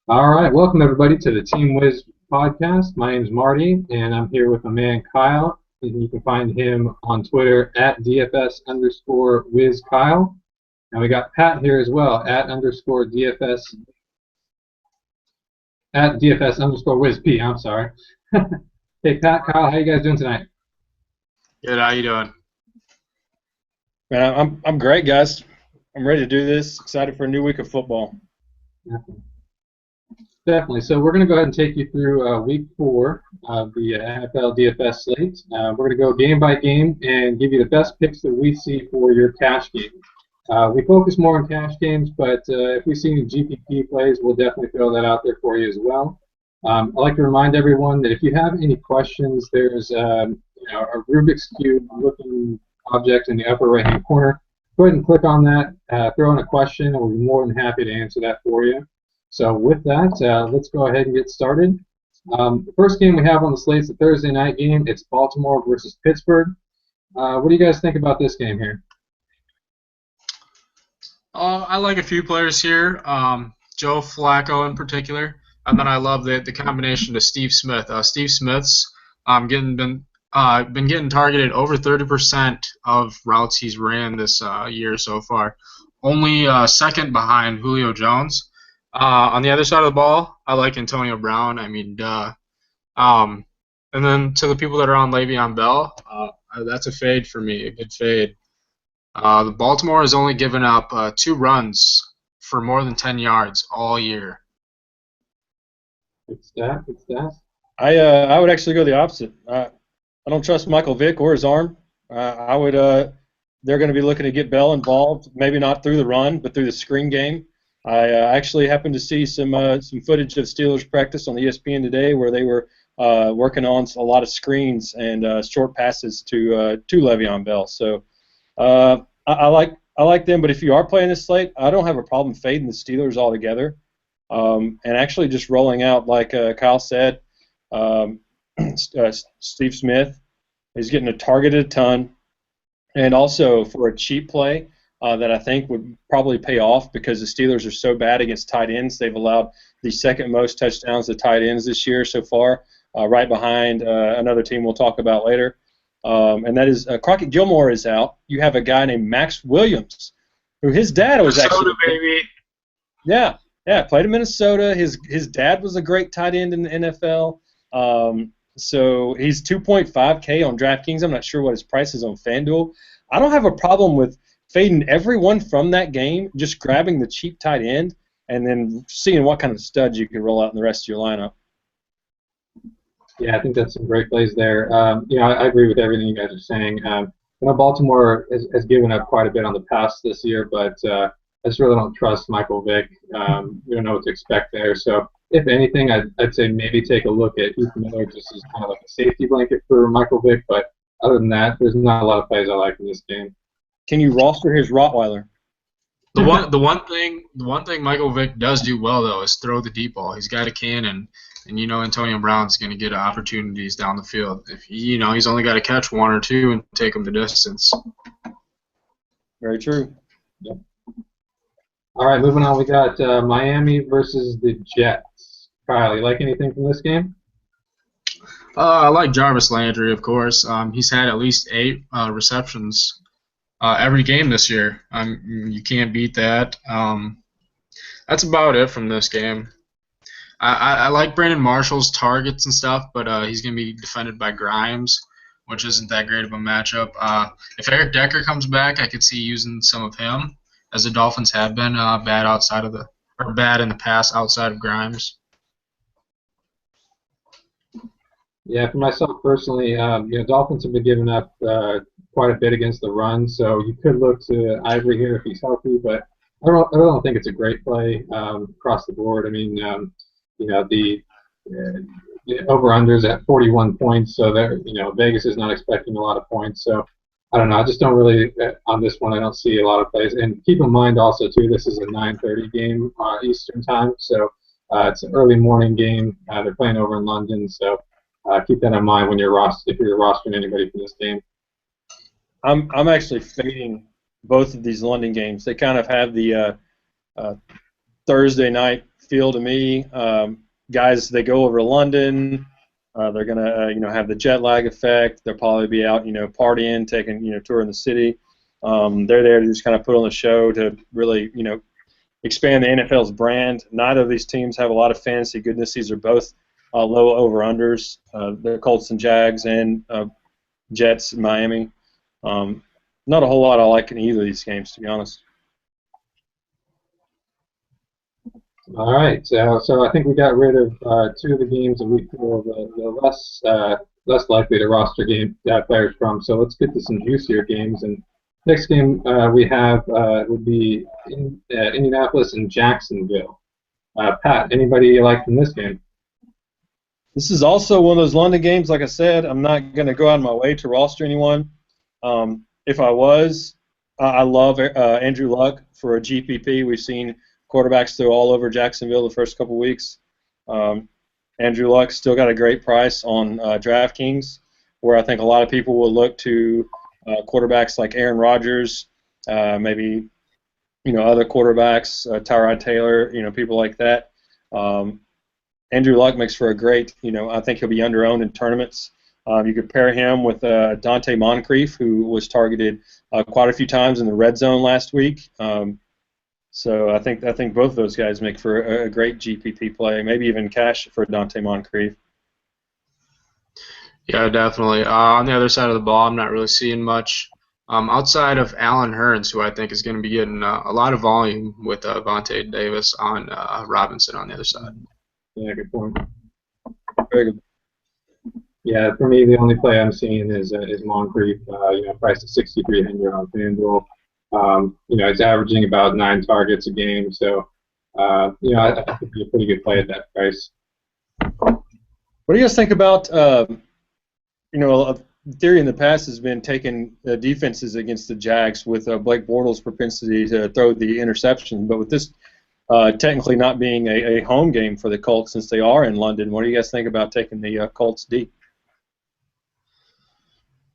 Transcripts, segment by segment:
All right, welcome everybody to the Team Wiz podcast. My name is Marty, and I'm here with my man Kyle. And you can find him on Twitter at DFS_WizKyle. And we got Pat here as well at DFS_WizP. I'm sorry. Hey Pat, Kyle, how you guys doing tonight? Good. How you doing? Man, I'm great, guys. I'm ready to do this. Excited for a new week of football. Definitely. So we're going to go ahead and take you through week 4 of the NFL DFS slate. We're going to go game by game and give you the best picks that we see for your cash game. We focus more on cash games, but if we see any GPP plays, we'll definitely throw that out there for you as well. I'd like to remind everyone that if you have any questions, there's a Rubik's Cube looking object in the upper right-hand corner. Go ahead and click on that, throw in a question, and we'll be more than happy to answer that for you. So with that, let's go ahead and get started. The first game we have on the slate is a Thursday night game. It's Baltimore versus Pittsburgh. What do you guys think about this game here? I like a few players here. Joe Flacco in particular, and then I love the combination to Steve Smith. Steve Smith's been getting targeted over 30% of routes he's ran this year so far. Only second behind Julio Jones. On the other side of the ball, I like Antonio Brown. I mean, duh. And then to the people that are on Le'Veon Bell, that's a fade for me, a good fade. The Baltimore has only given up 2 runs for more than 10 yards all year. Good stat. I would actually go the opposite. I don't trust Michael Vick or his arm. They're going to be looking to get Bell involved, maybe not through the run, but through the screen game. I actually happened to see some footage of Steelers practice on ESPN today where they were working on a lot of screens and short passes to Le'Veon Bell. So I like them, but if you are playing this slate, I don't have a problem fading the Steelers altogether and actually just rolling out like Kyle said. Steve Smith is getting targeted a ton, and also for a cheap play. That I think would probably pay off because the Steelers are so bad against tight ends. They've allowed the second most touchdowns to tight ends this year so far, right behind another team we'll talk about later. And that is Crockett Gilmore is out. You have a guy named Max Williams, who his dad was Minnesota, baby. Yeah, played in Minnesota. His dad was a great tight end in the NFL. So he's 2.5K on DraftKings. I'm not sure what his price is on FanDuel. I don't have a problem with fading everyone from that game, just grabbing the cheap tight end, and then seeing what kind of studs you can roll out in the rest of your lineup. Yeah, I think that's some great plays there. I agree with everything you guys are saying. Baltimore has given up quite a bit on the pass this year, but I just really don't trust Michael Vick. We don't know what to expect there. So, if anything, I'd say maybe take a look at Heath Miller just as kind of like a safety blanket for Michael Vick. But other than that, there's not a lot of plays I like in this game. Can you roster his Rottweiler? The one thing Michael Vick does do well though is throw the deep ball. He's got a cannon, and Antonio Brown's going to get opportunities down the field. If he's only got to catch 1 or 2 and take them the distance. Very true. Yep. All right, moving on. We got Miami versus the Jets. Kyle, you like anything from this game? I like Jarvis Landry, of course. He's had at least 8 receptions. Every game this year. You can't beat that. That's about it from this game. I like Brandon Marshall's targets and stuff, but he's going to be defended by Grimes, which isn't that great of a matchup. If Eric Decker comes back, I could see using some of him, as the Dolphins have been bad in the past outside of Grimes. Yeah, for myself personally, Dolphins have been giving up quite a bit against the run, so you could look to Ivory here if he's healthy, but I really don't think it's a great play across the board. I mean, the over/unders at 41 points, so Vegas is not expecting a lot of points. So I don't know. I just don't really on this one. I don't see a lot of plays. And keep in mind also too, this is a 9:30 game Eastern time, so it's an early morning game. They're playing over in London, so keep that in mind when you're rostering anybody for this game. I'm actually fading both of these London games. They kind of have the Thursday night feel to me. Guys, they go over to London. They're gonna, have the jet lag effect. They'll probably be out, partying, taking, touring the city. They're there to just kind of put on the show to really, expand the NFL's brand. Neither of these teams have a lot of fantasy goodness. These are both low over-unders. The Colts and Jags and Jets in Miami. Not a whole lot I like in either of these games, to be honest. All right, so I think we got rid of two of the games in week 4, the less likely to roster game players from. So let's get to some juicier games. And next game we have would be Indianapolis and Jacksonville. Pat, anybody you like from this game? This is also one of those London games. Like I said, I'm not going to go out of my way to roster anyone. If I was, I love Andrew Luck for a GPP. We've seen quarterbacks throw all over Jacksonville the first couple weeks. Andrew Luck still got a great price on DraftKings, where I think a lot of people will look to quarterbacks like Aaron Rodgers, maybe other quarterbacks, Tyrod Taylor, people like that. Andrew Luck makes for a great, I think he'll be under-owned in tournaments. You could pair him with Dante Moncrief, who was targeted quite a few times in the red zone last week. So I think both of those guys make for a great GPP play, maybe even cash for Dante Moncrief. Yeah, definitely. On the other side of the ball, I'm not really seeing much outside of Allen Hurns, who I think is going to be getting a lot of volume with Vontae Davis on Robinson on the other side. Yeah, good point. Very good. Yeah, for me, the only play I'm seeing is Moncrief. Priced at 6,300 on FanDuel. It's averaging about 9 targets a game, so I think it'd be a pretty good play at that price. What do you guys think about? A theory in the past has been taking defenses against the Jags with Blake Bortles' propensity to throw the interception, but with this technically not being a home game for the Colts since they are in London, what do you guys think about taking the Colts deep?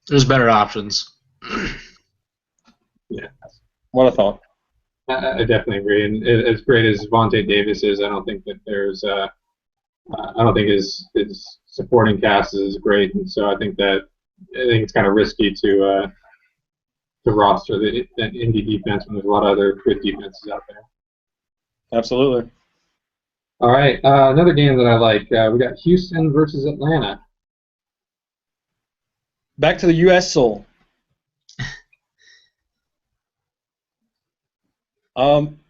There's better options. Yeah. What a thought. I definitely agree, and as great as Vontae Davis is, I don't think that there's I don't think his supporting cast is great, and so I think it's kind of risky to roster the Indy defense when there's a lot of other good defenses out there. Absolutely. All right, another game that I like. We got Houston versus Atlanta. Back to the U.S. Soul.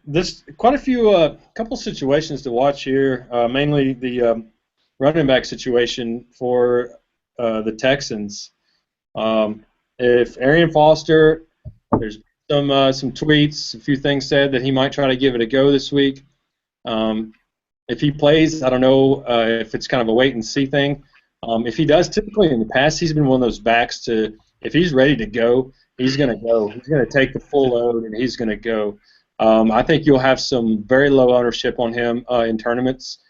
There's quite a few, couple situations to watch here. Mainly the running back situation for the Texans. If Arian Foster, there's some tweets, a few things said that he might try to give it a go this week. If he plays, I don't know if it's kind of a wait and see thing. If he does, typically in the past, he's been one of those backs to, if he's ready to go, he's going to go. He's going to take the full load and he's going to go. I think you'll have some very low ownership on him in tournaments.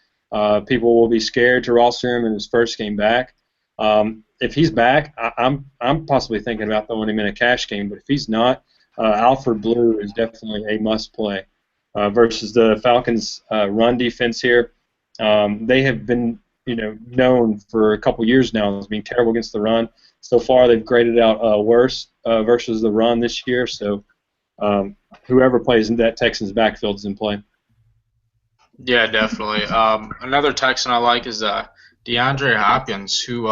People will be scared to roster him in his first game back. If he's back, I'm possibly thinking about throwing him in a cash game. But if he's not, Alfred Blue is definitely a must play versus the Falcons' run defense here. They have been known for a couple years now as being terrible against the run. So far, they've graded out worse versus the run this year. So whoever plays in that Texans backfield is in play. Yeah, definitely. Another Texan I like is DeAndre Hopkins, who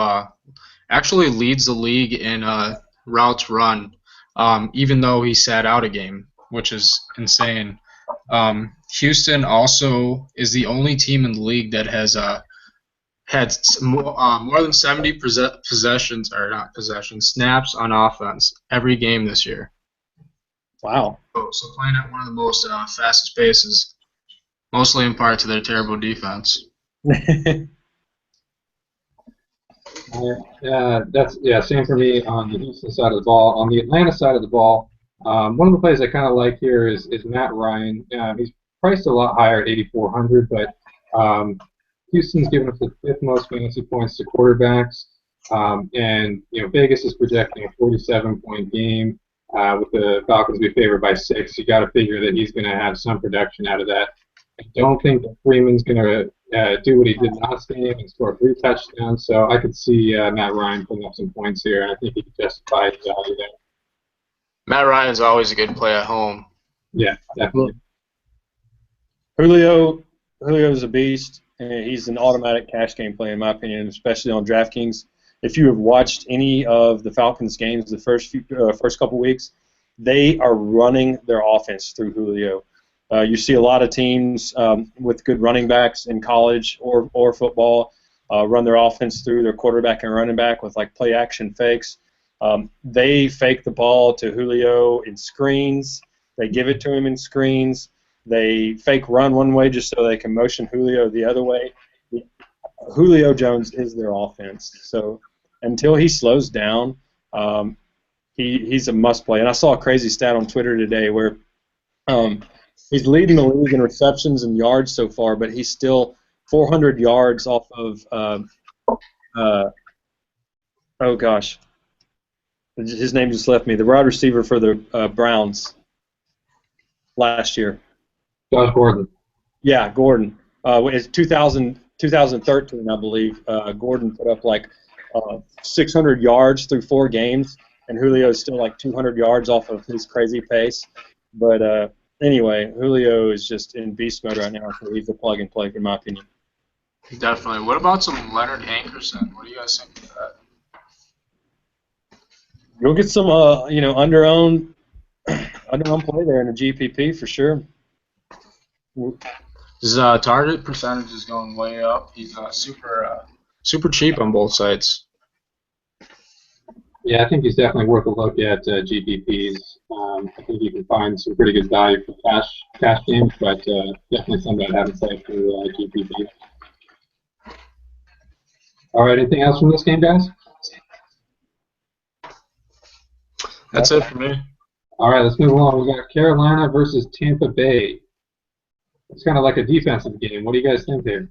actually leads the league in routes run, even though he sat out a game, which is insane. Houston also is the only team in the league that has had more than 70 snaps on offense every game this year. Wow. So playing at one of the most fastest paces, mostly in part to their terrible defense. Same for me on the Houston side of the ball. On the Atlanta side of the ball, one of the plays I kind of like here is Matt Ryan. He's priced a lot higher at 8,400, but Houston's given us the 5th most fantasy points to quarterbacks, and Vegas is projecting a 47-point game. With the Falcons be favored by 6, you got to figure that he's going to have some production out of that. I don't think Freeman's going to do what he did last game and score 3 touchdowns, so I could see Matt Ryan putting up some points here, and I think he could justify his value there. Matt Ryan's always a good play at home. Yeah, definitely. Julio's a beast, and he's an automatic cash game play, in my opinion, especially on DraftKings. If you have watched any of the Falcons games the first couple weeks, they are running their offense through Julio. You see a lot of teams with good running backs in college or football run their offense through their quarterback and running back with like play action fakes. They fake the ball to Julio in screens. They give it to him in screens. They fake run one way just so they can motion Julio the other way. Julio Jones is their offense. So until he slows down, he's a must play. And I saw a crazy stat on Twitter today where he's leading the league in receptions and yards so far, but he's still 400 yards off of oh gosh, his name just left me. The wide receiver for the Browns last year. Josh Gordon. Yeah, Gordon. It's 2013, I believe. Gordon put up like 600 yards through 4 games, and Julio is still like 200 yards off of his crazy pace. But anyway, Julio is just in beast mode right now, so he's a plug and play, in my opinion. Definitely. What about some Leonard Hankerson? What do you guys think of that? You'll get some, under-owned play there in the GPP for sure. His target percentage is going way up. He's super cheap on both sides. Yeah, I think he's definitely worth a look at GPPs. I think you can find some pretty good value for cash games, but definitely something I haven't played for GPP. All right, anything else from this game, guys? That's it for me. All right, let's move on. We got Carolina versus Tampa Bay. It's kind of like a defensive game. What do you guys think here?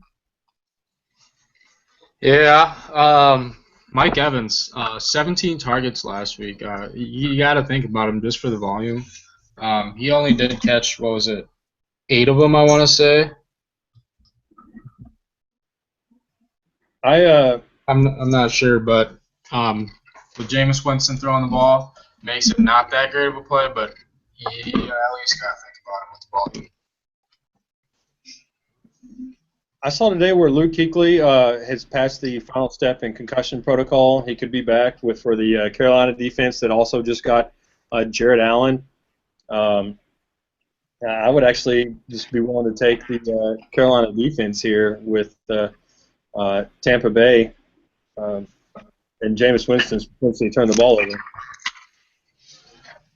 Yeah, Mike Evans, 17 targets last week. You got to think about him just for the volume. He only did catch, 8 of them, I want to say. I'm not sure, but with Jameis Winston throwing the ball, makes it not that great of a play, but you at least got to think about him with the volume. I saw today where Luke Kuechly has passed the final step in concussion protocol. He could be back for the Carolina defense that also just got Jared Allen. I would actually just be willing to take the Carolina defense here with Tampa Bay and Jameis Winston's potentially turn the ball over.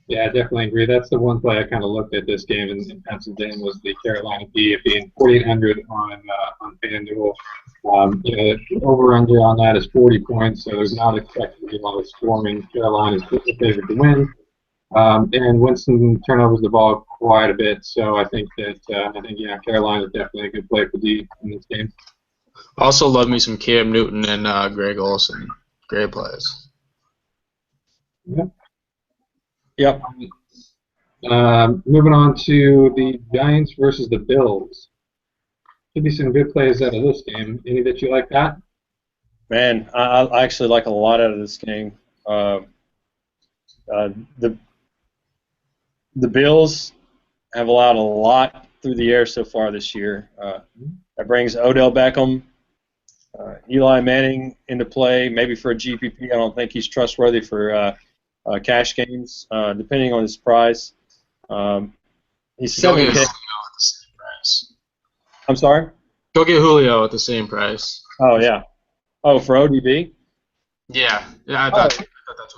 Yeah, I definitely agree. That's the one play I kind of looked at this game and penciled in was the Carolina D being 4,800 on FanDuel. The over-under on that is 40 points, so there's not expected to be a lot of scoring. Carolina's favored to win. And Winston turnovers the ball quite a bit, so I think Carolina is definitely a good play for D in this game. Also love me some Cam Newton and Greg Olsen. Great plays. Yep. Moving on to the Giants versus the Bills. Should be some good plays out of this game. Any that you like that? Man, I actually like a lot out of this game. The Bills have allowed a lot through the air so far this year. That brings Odell Beckham, Eli Manning into play, maybe for a GPP. I don't think he's trustworthy for cash games, depending on his price. He's 7K. I'm sorry? Go get Julio at the same price. Oh, yeah. Oh, for ODB? Yeah, I thought that's what.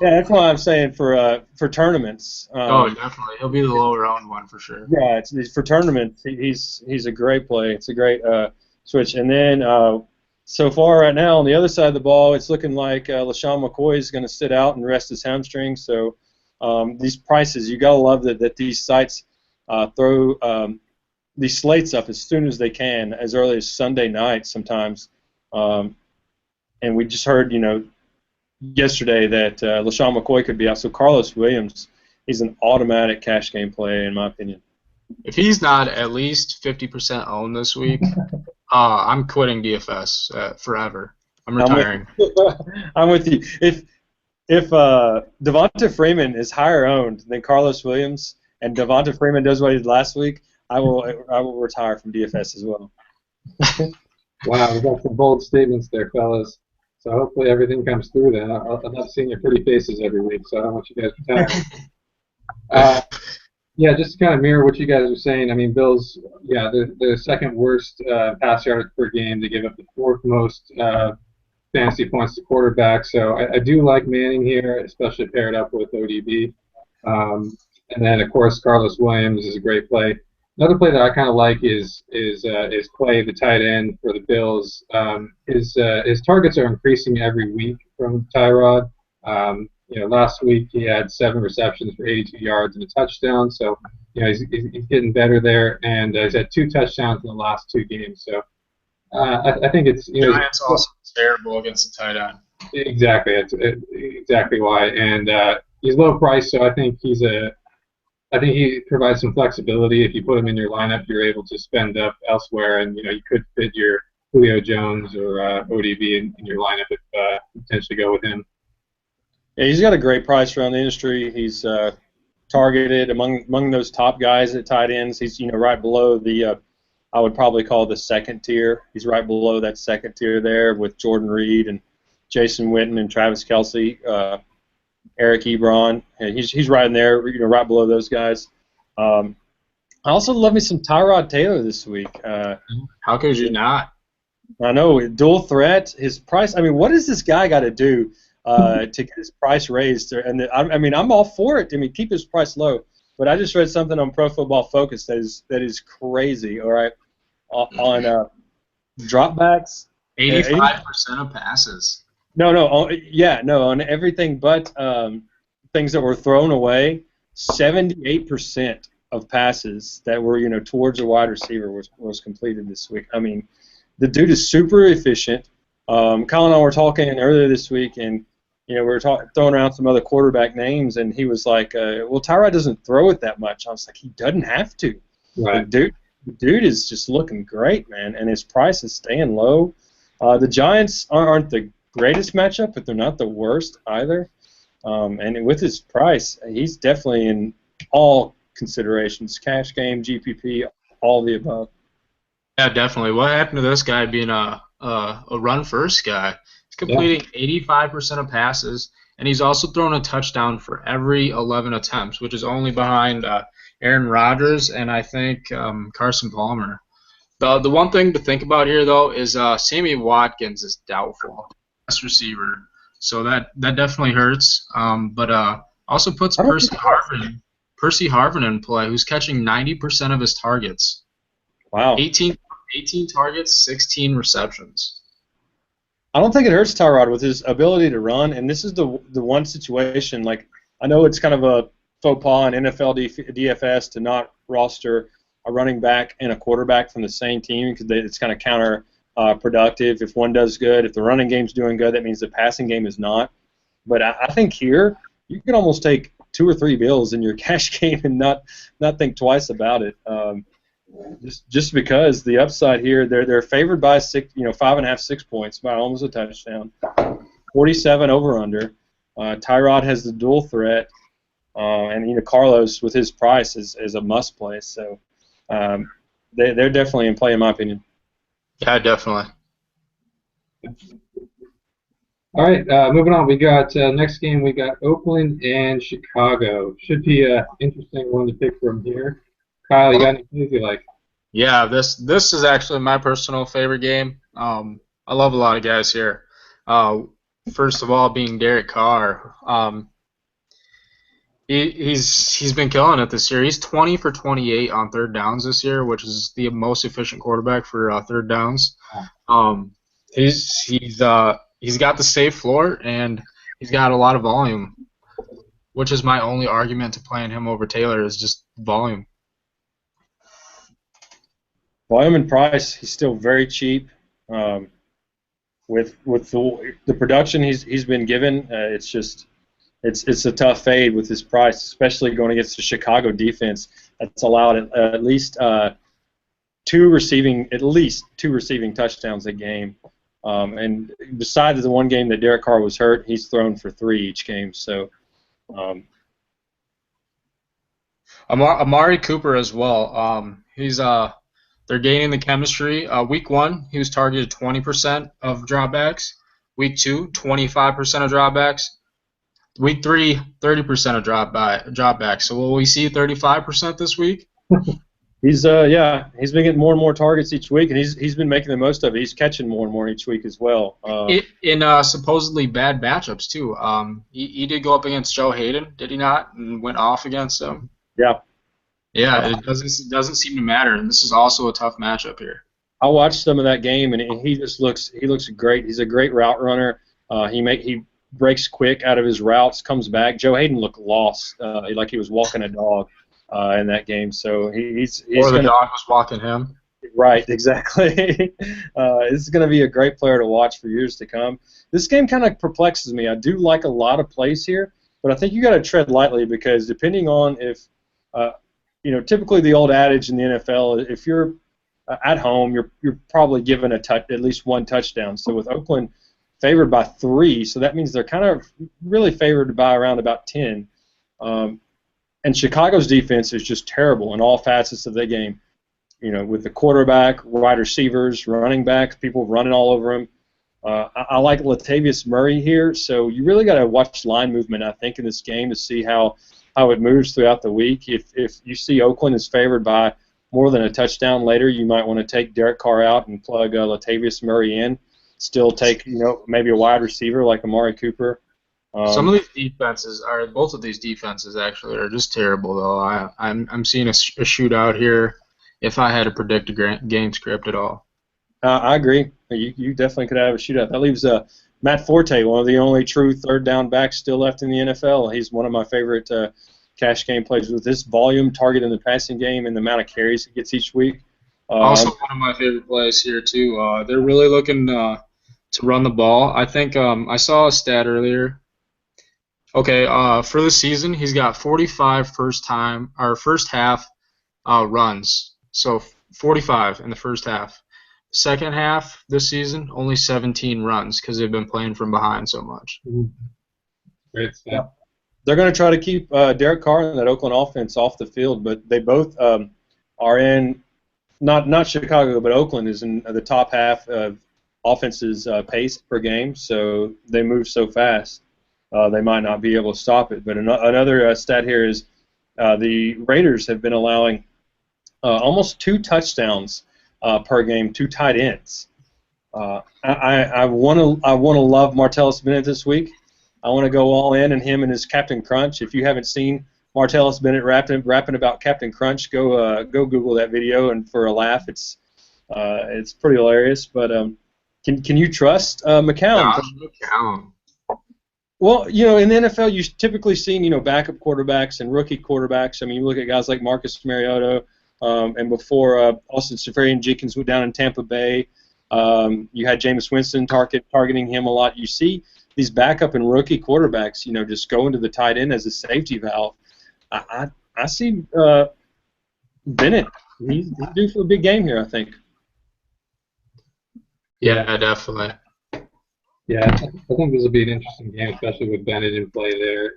Yeah, that's why I'm saying for tournaments. Definitely. He'll be the lower round one for sure. Yeah, it's for tournaments. He's a great play. It's a great switch. And then so far right now on the other side of the ball, it's looking like LaShawn McCoy is going to sit out and rest his hamstring. So these prices, you got to love that these sites throw these slates up as soon as they can, as early as Sunday night sometimes. And we just heard, yesterday that LaShawn McCoy could be out. So Carlos Williams, he's an automatic cash game play in my opinion. if he's not at least 50% owned this week, I'm quitting DFS forever. I'm retiring. I'm with you. If Devonta Freeman is higher owned than Carlos Williams, and Devonta Freeman does what he did last week, I will retire from DFS as well. Wow, we got some bold statements there, fellas. So hopefully everything comes through then. I love seeing your pretty faces every week, so I don't want you guys retiring. Yeah, just to kind of mirror what you guys are saying, I mean, Bills, yeah, the second worst pass yards per game. They give up the fourth most fantasy points to quarterback. So I do like Manning here, especially paired up with ODB. And then, of course, Carlos Williams is a great play. Another play that I kind of like is Clay, the tight end for the Bills. His targets are increasing every week from Tyrod. Last week he had 7 receptions for 82 yards and a touchdown. So, he's getting better there, and he's had 2 touchdowns in the last 2 games. So, I think it's Giants also terrible against the tight end. Exactly, it's exactly why, and he's low price, so I think he provides some flexibility. If you put him in your lineup, you're able to spend up elsewhere, and you could fit your Julio Jones or ODB in your lineup if potentially go with him. Yeah, he's got a great price around the industry. He's targeted among those top guys at tight ends. He's right below the I would probably call the second tier. He's right below that second tier there with Jordan Reed and Jason Witten and Travis Kelce, Eric Ebron. And he's right in there, right below those guys. I also love me some Tyrod Taylor this week. How could you not? I know, dual threat. His price. I mean, what does this guy got to do to get his price raised? And I'm all for it. I mean, keep his price low. But I just read something on Pro Football Focus that is crazy. All right, on dropbacks. 85% of passes. No, on everything but things that were thrown away. 78% of passes that were towards a wide receiver was completed this week. I mean, the dude is super efficient. Kyle and I were talking earlier this week, and we were throwing around some other quarterback names, and he was like, "Well, Tyrod doesn't throw it that much." I was like, "He doesn't have to." Right. The dude is just looking great, man, and his price is staying low. The Giants aren't the greatest matchup, but they're not the worst either. And with his price, he's definitely in all considerations: cash game, GPP, all the above. Yeah, definitely. What happened to this guy being a run-first guy? He's completing 85% of passes, and he's also thrown a touchdown for every 11 attempts, which is only behind Aaron Rodgers and I think Carson Palmer. The one thing to think about here, though, is Sammy Watkins is doubtful, best receiver, so that definitely hurts. But also puts Percy Harvin in play, who's catching 90% of his targets. Wow. 18 targets, 16 receptions. I don't think it hurts Tyrod with his ability to run, and this is the one situation, like, I know it's kind of a faux pas in NFL DFS to not roster a running back and a quarterback from the same team because it's kind of counterproductive. If one does good, if the running game's doing good, that means the passing game is not. But I think here you can almost take 2 or 3 Bills in your cash game and not think twice about it. Just because the upside here, they're favored by 5.5, 6 points by almost a touchdown. 47 over under. Tyrod has the dual threat, and Carlos with his price is a must play. So they're definitely in play in my opinion. Yeah, definitely. All right, moving on. We got next game. We got Oakland and Chicago. Should be an interesting one to pick from here. Kyle, you got any plays you like? Yeah, this is actually my personal favorite game. I love a lot of guys here. First of all, being Derek Carr. He's been killing it this year. He's 20 for 28 on third downs this year, which is the most efficient quarterback for third downs. He's got the safe floor and he's got a lot of volume, which is my only argument to playing him over Taylor is just volume. Volume and price, he's still very cheap. With the production he's been given, it's it's a tough fade with his price, especially going against the Chicago defense that's allowed at least two receiving touchdowns a game. And besides the one game that Derek Carr was hurt, he's thrown for 3 each game. So. Amari Cooper as well. They're gaining the chemistry. Week 1, he was targeted 20% of dropbacks. Week 2, 25% of dropbacks. Week 3, 30% of dropbacks. So will we see 35% this week? He's been getting more and more targets each week, and he's been making the most of it. He's catching more and more each week as well. In supposedly bad matchups too. He did go up against Joe Hayden, did he not? And went off against him. Yeah. Yeah, it doesn't seem to matter, and this is also a tough matchup here. I watched some of that game, and he looks great. He's a great route runner. He breaks quick out of his routes, comes back. Joe Hayden looked lost, like he was walking a dog in that game. So he's or the dog was walking him. Right, exactly. This is going to be a great player to watch for years to come. This game kind of perplexes me. I do like a lot of plays here, but I think you got to tread lightly because depending on if typically the old adage in the NFL, if you're at home, you're probably given at least 1 touchdown. So with Oakland favored by 3, so that means they're kind of really favored by around about 10. And Chicago's defense is just terrible in all facets of the game. With the quarterback, wide receivers, running backs, people running all over him. I like Latavius Murray here, so you really got to watch line movement, I think, in this game to see how it moves throughout the week. If you see Oakland is favored by more than a touchdown later, you might want to take Derek Carr out and plug Latavius Murray in. Still take maybe a wide receiver like Amari Cooper. Some of these defenses both of these defenses actually are just terrible though. I'm seeing a shootout here. If I had to predict a game script at all. I agree. You definitely could have a shootout. That leaves Matt Forte, one of the only true third down backs still left in the NFL. He's one of my favorite cash game plays with this volume, target in the passing game, and the amount of carries he gets each week. Also one of my favorite plays here, too. They're really looking to run the ball. I think I saw a stat earlier. Okay, for the season, he's got 45 first half runs. So 45 in the first half. Second half this season, only 17 runs because they've been playing from behind so much. Great stuff. Yeah. They're going to try to keep Derek Carr and that Oakland offense off the field, but they both are in not Chicago, but Oakland is in the top half of offense's pace per game, so they move so fast they might not be able to stop it. But another stat here is the Raiders have been allowing almost 2 touchdowns per game, 2 tight ends. I want to love Martellus Bennett this week. I want to go all in on him and his Captain Crunch. If you haven't seen Martellus Bennett rapping about Captain Crunch, go Google that video and for a laugh, it's pretty hilarious. But can you trust McCown? Josh McCown. Well, in the NFL, you've typically seen backup quarterbacks and rookie quarterbacks. I mean, you look at guys like Marcus Mariota. And before Austin Seferian-Jenkins went down in Tampa Bay, you had Jameis Winston targeting him a lot. You see these backup and rookie quarterbacks, just go into the tight end as a safety valve. I see Bennett. He's due for a big game here, I think. Yeah, definitely. Yeah, I think this will be an interesting game, especially with Bennett in play there.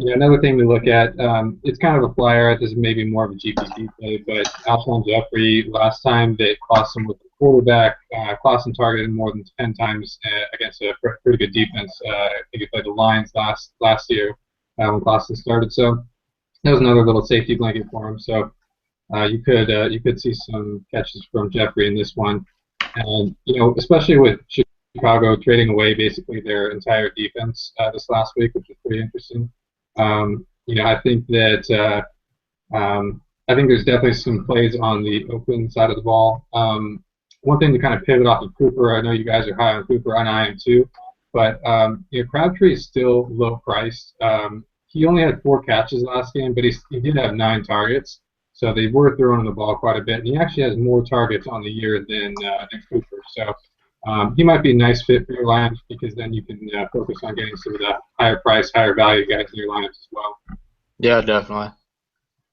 Another thing to look at, it's kind of a flyer. This is maybe more of a GPP play, but Alshon Jeffrey, last time they cost him with the quarterback, Clausen targeted more than 10 times against a pretty good defense. I think he played the Lions last year when Clausen started. So that was another little safety blanket for him. So you could see some catches from Jeffrey in this one, and especially with Chicago trading away basically their entire defense this last week, which was pretty interesting. I think that I think there's definitely some plays on the Oakland side of the ball. One thing to kind of pivot off of Cooper, I know you guys are high on Cooper, and I am too, but Crabtree is still low priced. He only had 4 catches last game, but he did have 9 targets, so they were throwing the ball quite a bit, and he actually has more targets on the year than Cooper. So He might be a nice fit for your lineups because then you can focus on getting some of the higher price, higher value guys in your lineups as well. Yeah, definitely.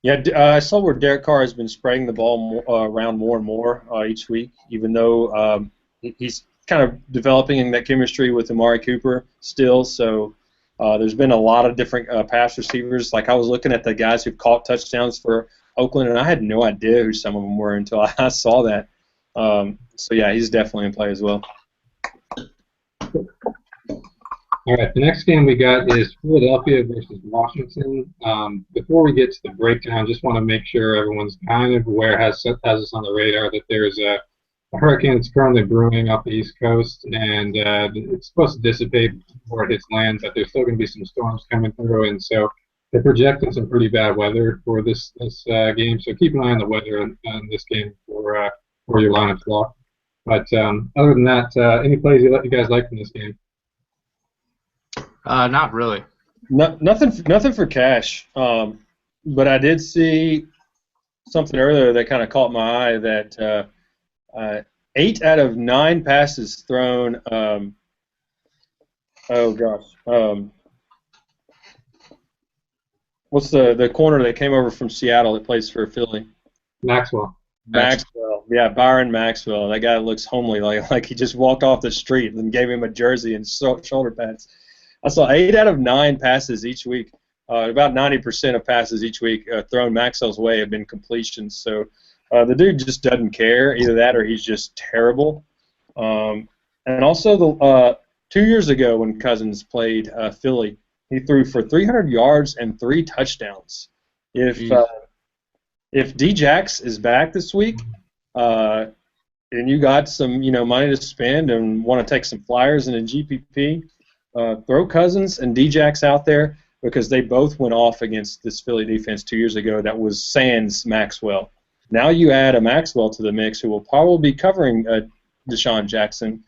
Yeah, I saw where Derek Carr has been spreading the ball around more and more each week, even though he's kind of developing that chemistry with Amari Cooper still. So there's been a lot of different pass receivers. Like I was looking at the guys who've caught touchdowns for Oakland, and I had no idea who some of them were until I saw that. So yeah, he's definitely in play as well. All right, the next game we got is Philadelphia versus Washington. Before we get to the breakdown, just want to make sure everyone's kind of aware, has us on the radar, that there's a hurricane that's currently brewing off the East Coast, and it's supposed to dissipate before it hits land, but there's still going to be some storms coming through, and so they're projecting some pretty bad weather for this game. So keep an eye on the weather on this game for your lineup block. But other than that, any plays you guys like from this game? Not really. Nothing for cash. But I did see something earlier that kind of caught my eye that 8 out of 9 passes thrown. What's the corner that came over from Seattle that plays for Philly? Maxwell. Yeah, Byron Maxwell. That guy looks homely, like he just walked off the street and gave him a jersey and shoulder pads. I saw 8 out of 9 passes each week. About 90% of passes each week thrown Maxwell's way have been completions. So the dude just doesn't care. Either that or he's just terrible. And also 2 years ago when Cousins played Philly, he threw for 300 yards and 3 touchdowns. If D-Jax is back this week, and you got some money to spend and want to take some flyers in a GPP, throw Cousins and D-Jax out there because they both went off against this Philly defense 2 years ago that was sans Maxwell. Now you add a Maxwell to the mix who will probably be covering Deshaun Jackson.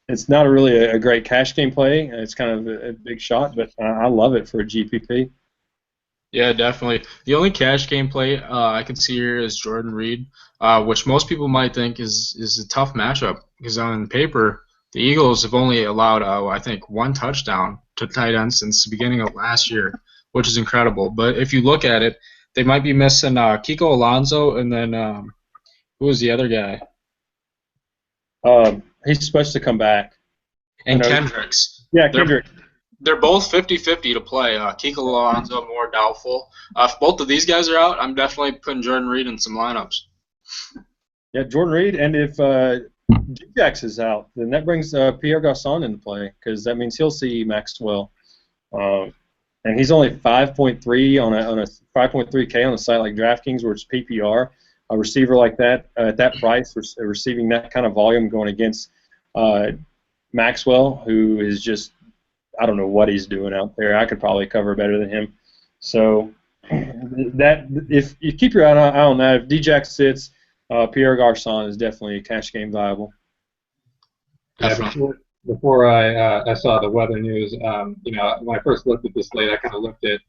It's not really a great cash game play. It's kind of a big shot, but I love it for a GPP. Yeah, definitely. The only cash game play I can see here is Jordan Reed, which most people might think is a tough matchup because on paper the Eagles have only allowed, I think, 1 touchdown to tight ends since the beginning of last year, which is incredible. But if you look at it, they might be missing Kiko Alonso and then who was the other guy? He's supposed to come back. And Kendricks. Yeah, Kendricks. They're both 50-50 to play. Kiko Alonso more doubtful. If both of these guys are out, I'm definitely putting Jordan Reed in some lineups. Yeah, Jordan Reed, and if D-Jax is out, then that brings Pierre Garçon into play because that means he'll see Maxwell. And he's only 5.3 on a 5.3K on a site like DraftKings where it's PPR. A receiver like that at that price, receiving that kind of volume going against Maxwell, who is just, I don't know what he's doing out there. I could probably cover better than him. So that if you keep your eye on that, if D-Jax sits, Pierre Garçon is definitely a cash game viable. Yeah, before I saw the weather news, when I first looked at this slate, I kind of looked at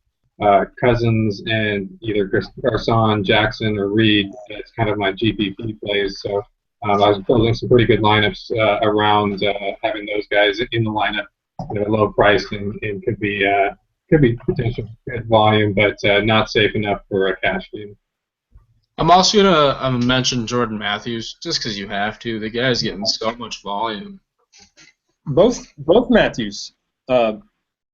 Cousins and either Garçon, Jackson, or Reed. That's kind of my GPP plays. So I was building some pretty good lineups around having those guys in the lineup. Low price and could be potential good volume, but not safe enough for a cash game. I'm also gonna mention Jordan Matthews just because you have to. The guy's getting so much volume. Both Matthews.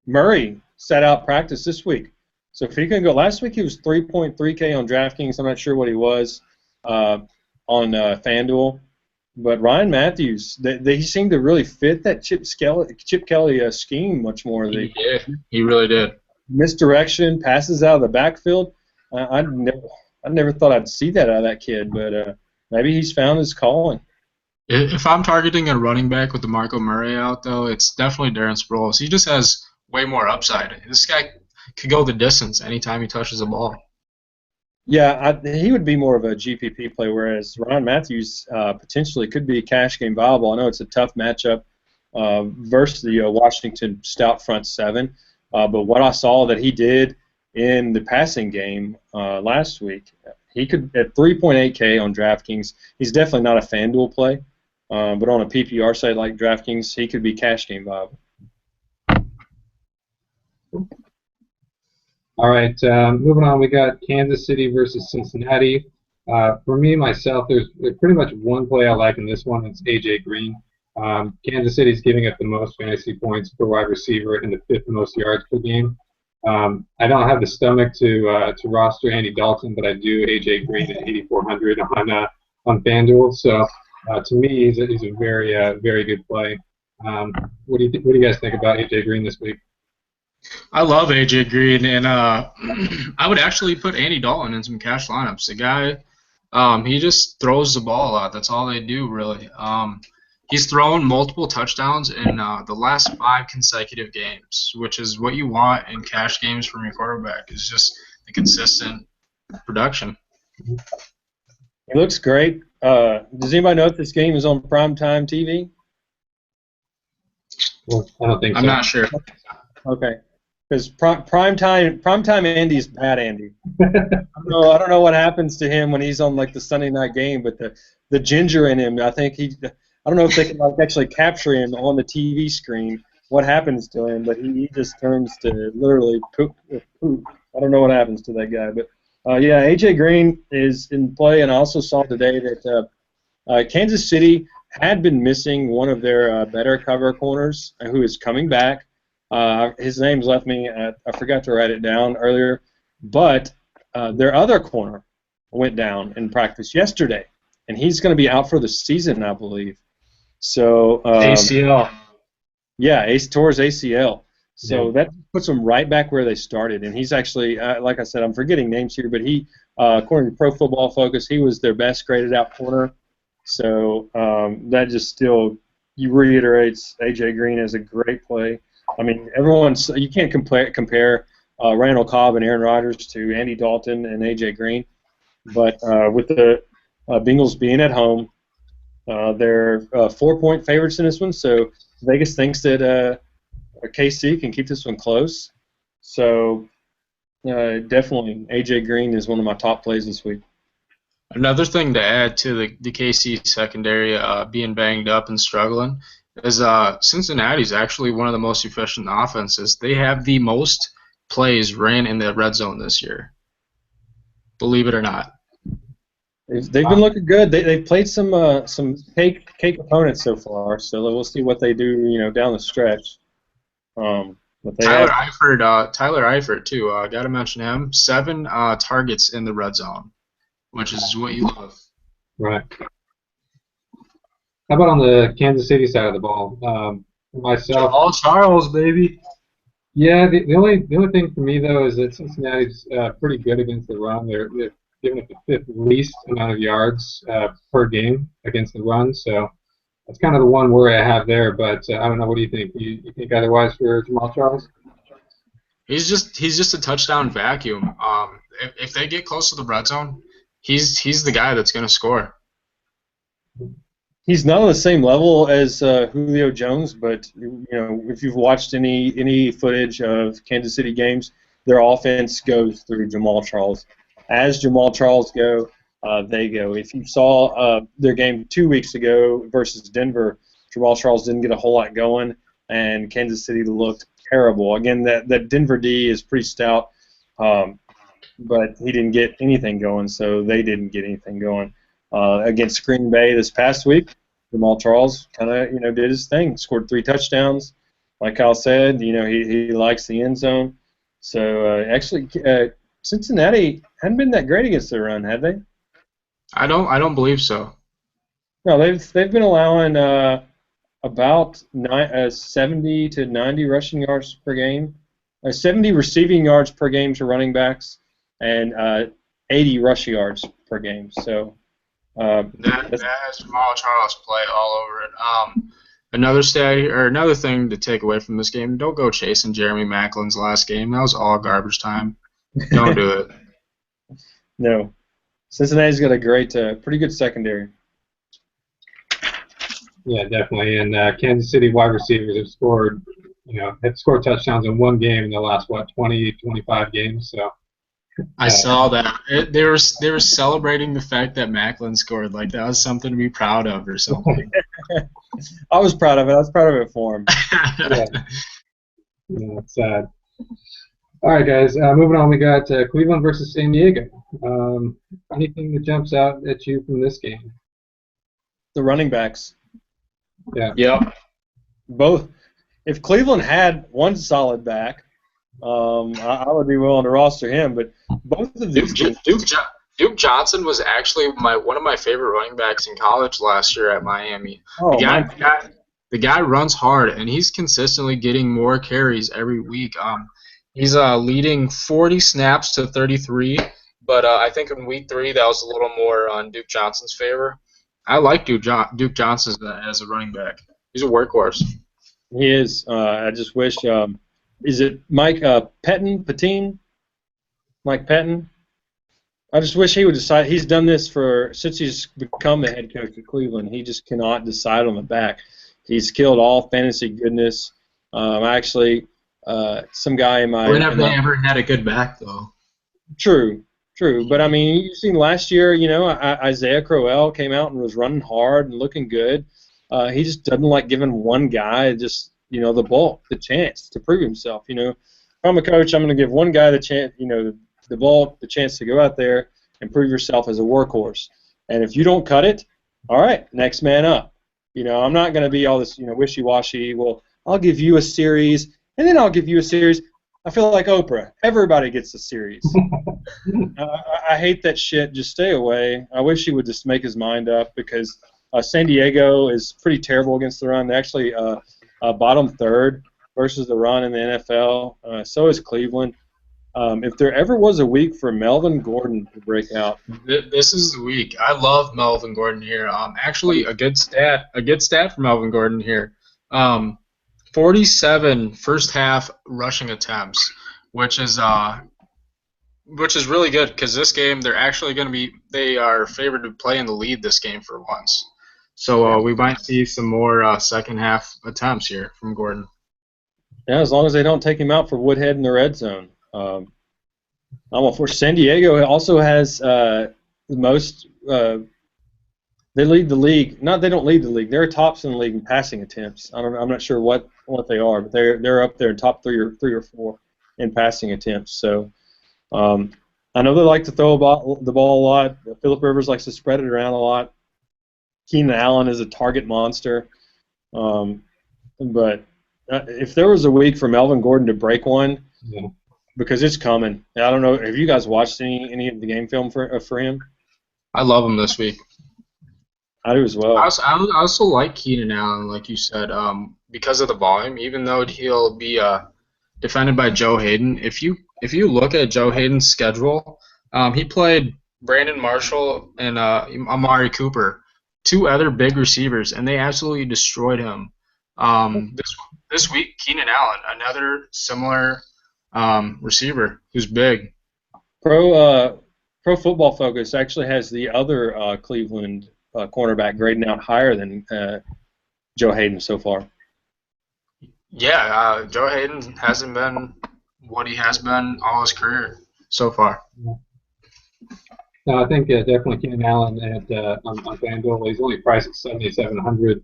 Murray sat out practice this week, so if he can go. Last week he was 3.3K on DraftKings. I'm not sure what he was on FanDuel. But Ryan Matthews, he seemed to really fit that Chip Kelly scheme much more. He did. He really did. Misdirection, passes out of the backfield. I never thought I'd see that out of that kid, but maybe he's found his calling. If I'm targeting a running back with DeMarco Murray out, though, it's definitely Darren Sproles. He just has way more upside. This guy could go the distance anytime he touches the ball. Yeah, he would be more of a GPP play, whereas Ryan Matthews potentially could be cash game viable. I know it's a tough matchup versus the Washington stout front seven, but what I saw that he did in the passing game last week, he could at 3.8K on DraftKings. He's definitely not a FanDuel play, but on a PPR site like DraftKings, he could be cash game viable. All right, moving on, we got Kansas City versus Cincinnati. For me, myself, there's pretty much one play I like in this one. It's A.J. Green. Kansas City's giving up the most fantasy points per wide receiver and the 5th most yards per game. I don't have the stomach to roster Andy Dalton, but I do A.J. Green at 8,400 on FanDuel. So to me, he's a very good play. What do you guys think about A.J. Green this week? I love AJ Green, and I would actually put Andy Dalton in some cash lineups. The guy, he just throws the ball a lot. That's all they do, really. He's thrown multiple touchdowns in the last 5 consecutive games, which is what you want in cash games from your quarterback. Is just the consistent production. He looks great. Does anybody know if this game is on primetime TV? Well, I don't think so. I'm not sure. Okay. Because primetime Andy's bad Andy. I don't know what happens to him when he's on like the Sunday night game, but the ginger in him, I don't know if they can like actually capture him on the TV screen. What happens to him? But he just turns to literally poop. I don't know what happens to that guy, but yeah, AJ Green is in play, and I also saw today that Kansas City had been missing one of their better cover corners, who is coming back. His name's left me. I forgot to write it down earlier. But their other corner went down in practice yesterday, and he's going to be out for the season, I believe. So ACL. Yeah, tore his ACL. So that puts them right back where they started. And he's actually, like I said, I'm forgetting names here, but he, according to Pro Football Focus, he was their best graded out corner. So that just still reiterates A.J. Green as a great play. I mean, you can't compare Randall Cobb and Aaron Rodgers to Andy Dalton and A.J. Green. But with the Bengals being at home, they're 4-point favorites in this one. So Vegas thinks that KC can keep this one close. So definitely A.J. Green is one of my top plays this week. Another thing to add to the KC secondary being banged up and struggling is Cincinnati's actually one of the most efficient offenses. They have the most plays ran in the red zone this year. Believe it or not. They've been looking good. They've played some cake opponents so far, so we'll see what they do, down the stretch. Tyler Eifert too. Got to mention him. 7 targets in the red zone, which is what you love. Right. How about on the Kansas City side of the ball? Myself, Jamal Charles, baby. Yeah, the only thing for me though is that Cincinnati's pretty good against the run. They're giving up the 5th least amount of yards per game against the run, so that's kind of the one worry I have there. But I don't know. What do you think? You think otherwise for Jamal Charles? He's just a touchdown vacuum. If they get close to the red zone, he's the guy that's going to score. He's not on the same level as Julio Jones, but if you've watched any footage of Kansas City games, their offense goes through Jamal Charles. As Jamal Charles go, they go. If you saw their game 2 weeks ago versus Denver, Jamal Charles didn't get a whole lot going, and Kansas City looked terrible. Again, that Denver D is pretty stout, but he didn't get anything going, so they didn't get anything going. Against Green Bay this past week, Jamal Charles kind of did his thing, scored 3 touchdowns. Like Kyle said, he likes the end zone. So actually, Cincinnati hadn't been that great against the run, had they? I don't believe so. No, they've been allowing about 70 to 90 rushing yards per game, 70 receiving yards per game to running backs, and 80 rush yards per game. So that has Jamal Charles play all over it. Another thing to take away from this game: don't go chasing Jeremy Macklin's last game. That was all garbage time. Don't do it. No, Cincinnati's got a great, pretty good secondary. Yeah, definitely. And Kansas City wide receivers have scored touchdowns in one game in the last 20, 25 games. So I saw that. They were celebrating the fact that Macklin scored. Like that was something to be proud of or something. I was proud of it. I was proud of it for him. Yeah, it's sad. All right, guys. Moving on, we got Cleveland versus San Diego. Anything that jumps out at you from this game? The running backs. Yeah. Yep. Both. If Cleveland had one solid back, I would be willing to roster him. But both of these Duke Johnson was actually one of my favorite running backs in college last year at Miami. The guy runs hard, and he's consistently getting more carries every week. He's leading 40 snaps to 33, but I think in week 3 that was a little more on Duke Johnson's favor. I like Duke Johnson as a running back. He's a workhorse. He is. I just wish. Is it Mike Pettin? Mike Pettin? I just wish he would decide. He's done this since he's become the head coach of Cleveland. He just cannot decide on the back. He's killed all fantasy goodness. Actually, some guy in my. Whenever they ever had a good back, though. True. But I mean, you've seen last year. Isaiah Crowell came out and was running hard and looking good. He just doesn't like giving one guy just the ball, the chance to prove himself. If I'm a coach, I'm going to give one guy the chance. The ball, the chance to go out there and prove yourself as a workhorse. And if you don't cut it, all right, next man up. I'm not going to be all this, wishy-washy. Well, I'll give you a series, and then I'll give you a series. I feel like Oprah. Everybody gets a series. I hate that shit. Just stay away. I wish he would just make his mind up because San Diego is pretty terrible against the run. They're actually bottom third versus the run in the NFL. So is Cleveland. If there ever was a week for Melvin Gordon to break out, this is the week. I love Melvin Gordon here. Actually, a good stat for Melvin Gordon here. 47 first half rushing attempts, which is really good because this game they are favored to play in the lead this game for once. So we might see some more second half attempts here from Gordon. Yeah, as long as they don't take him out for Woodhead in the red zone. For San Diego also has the most. They lead the league. They don't lead the league. They're tops in the league in passing attempts. I'm not sure what they are, but they're up there in top three or four in passing attempts. So I know they like to throw the ball a lot. Phillip Rivers likes to spread it around a lot. Keenan Allen is a target monster. But if there was a week for Melvin Gordon to break one. Yeah. Because it's coming. I don't know. Have you guys watched any of the game film for him? I love him this week. I do as well. I also like Keenan Allen, like you said, because of the volume. Even though he'll be defended by Joe Hayden. If you look at Joe Hayden's schedule, he played Brandon Marshall and Amari Cooper, 2 other big receivers, and they absolutely destroyed him. This week, Keenan Allen, another similar receiver who's big. Pro Football Focus actually has the other Cleveland cornerback grading out higher than Joe Hayden so far. Yeah, Joe Hayden hasn't been what he has been all his career so far. No, I think definitely Keenan Allen on FanDuel. He's only priced at $7,700.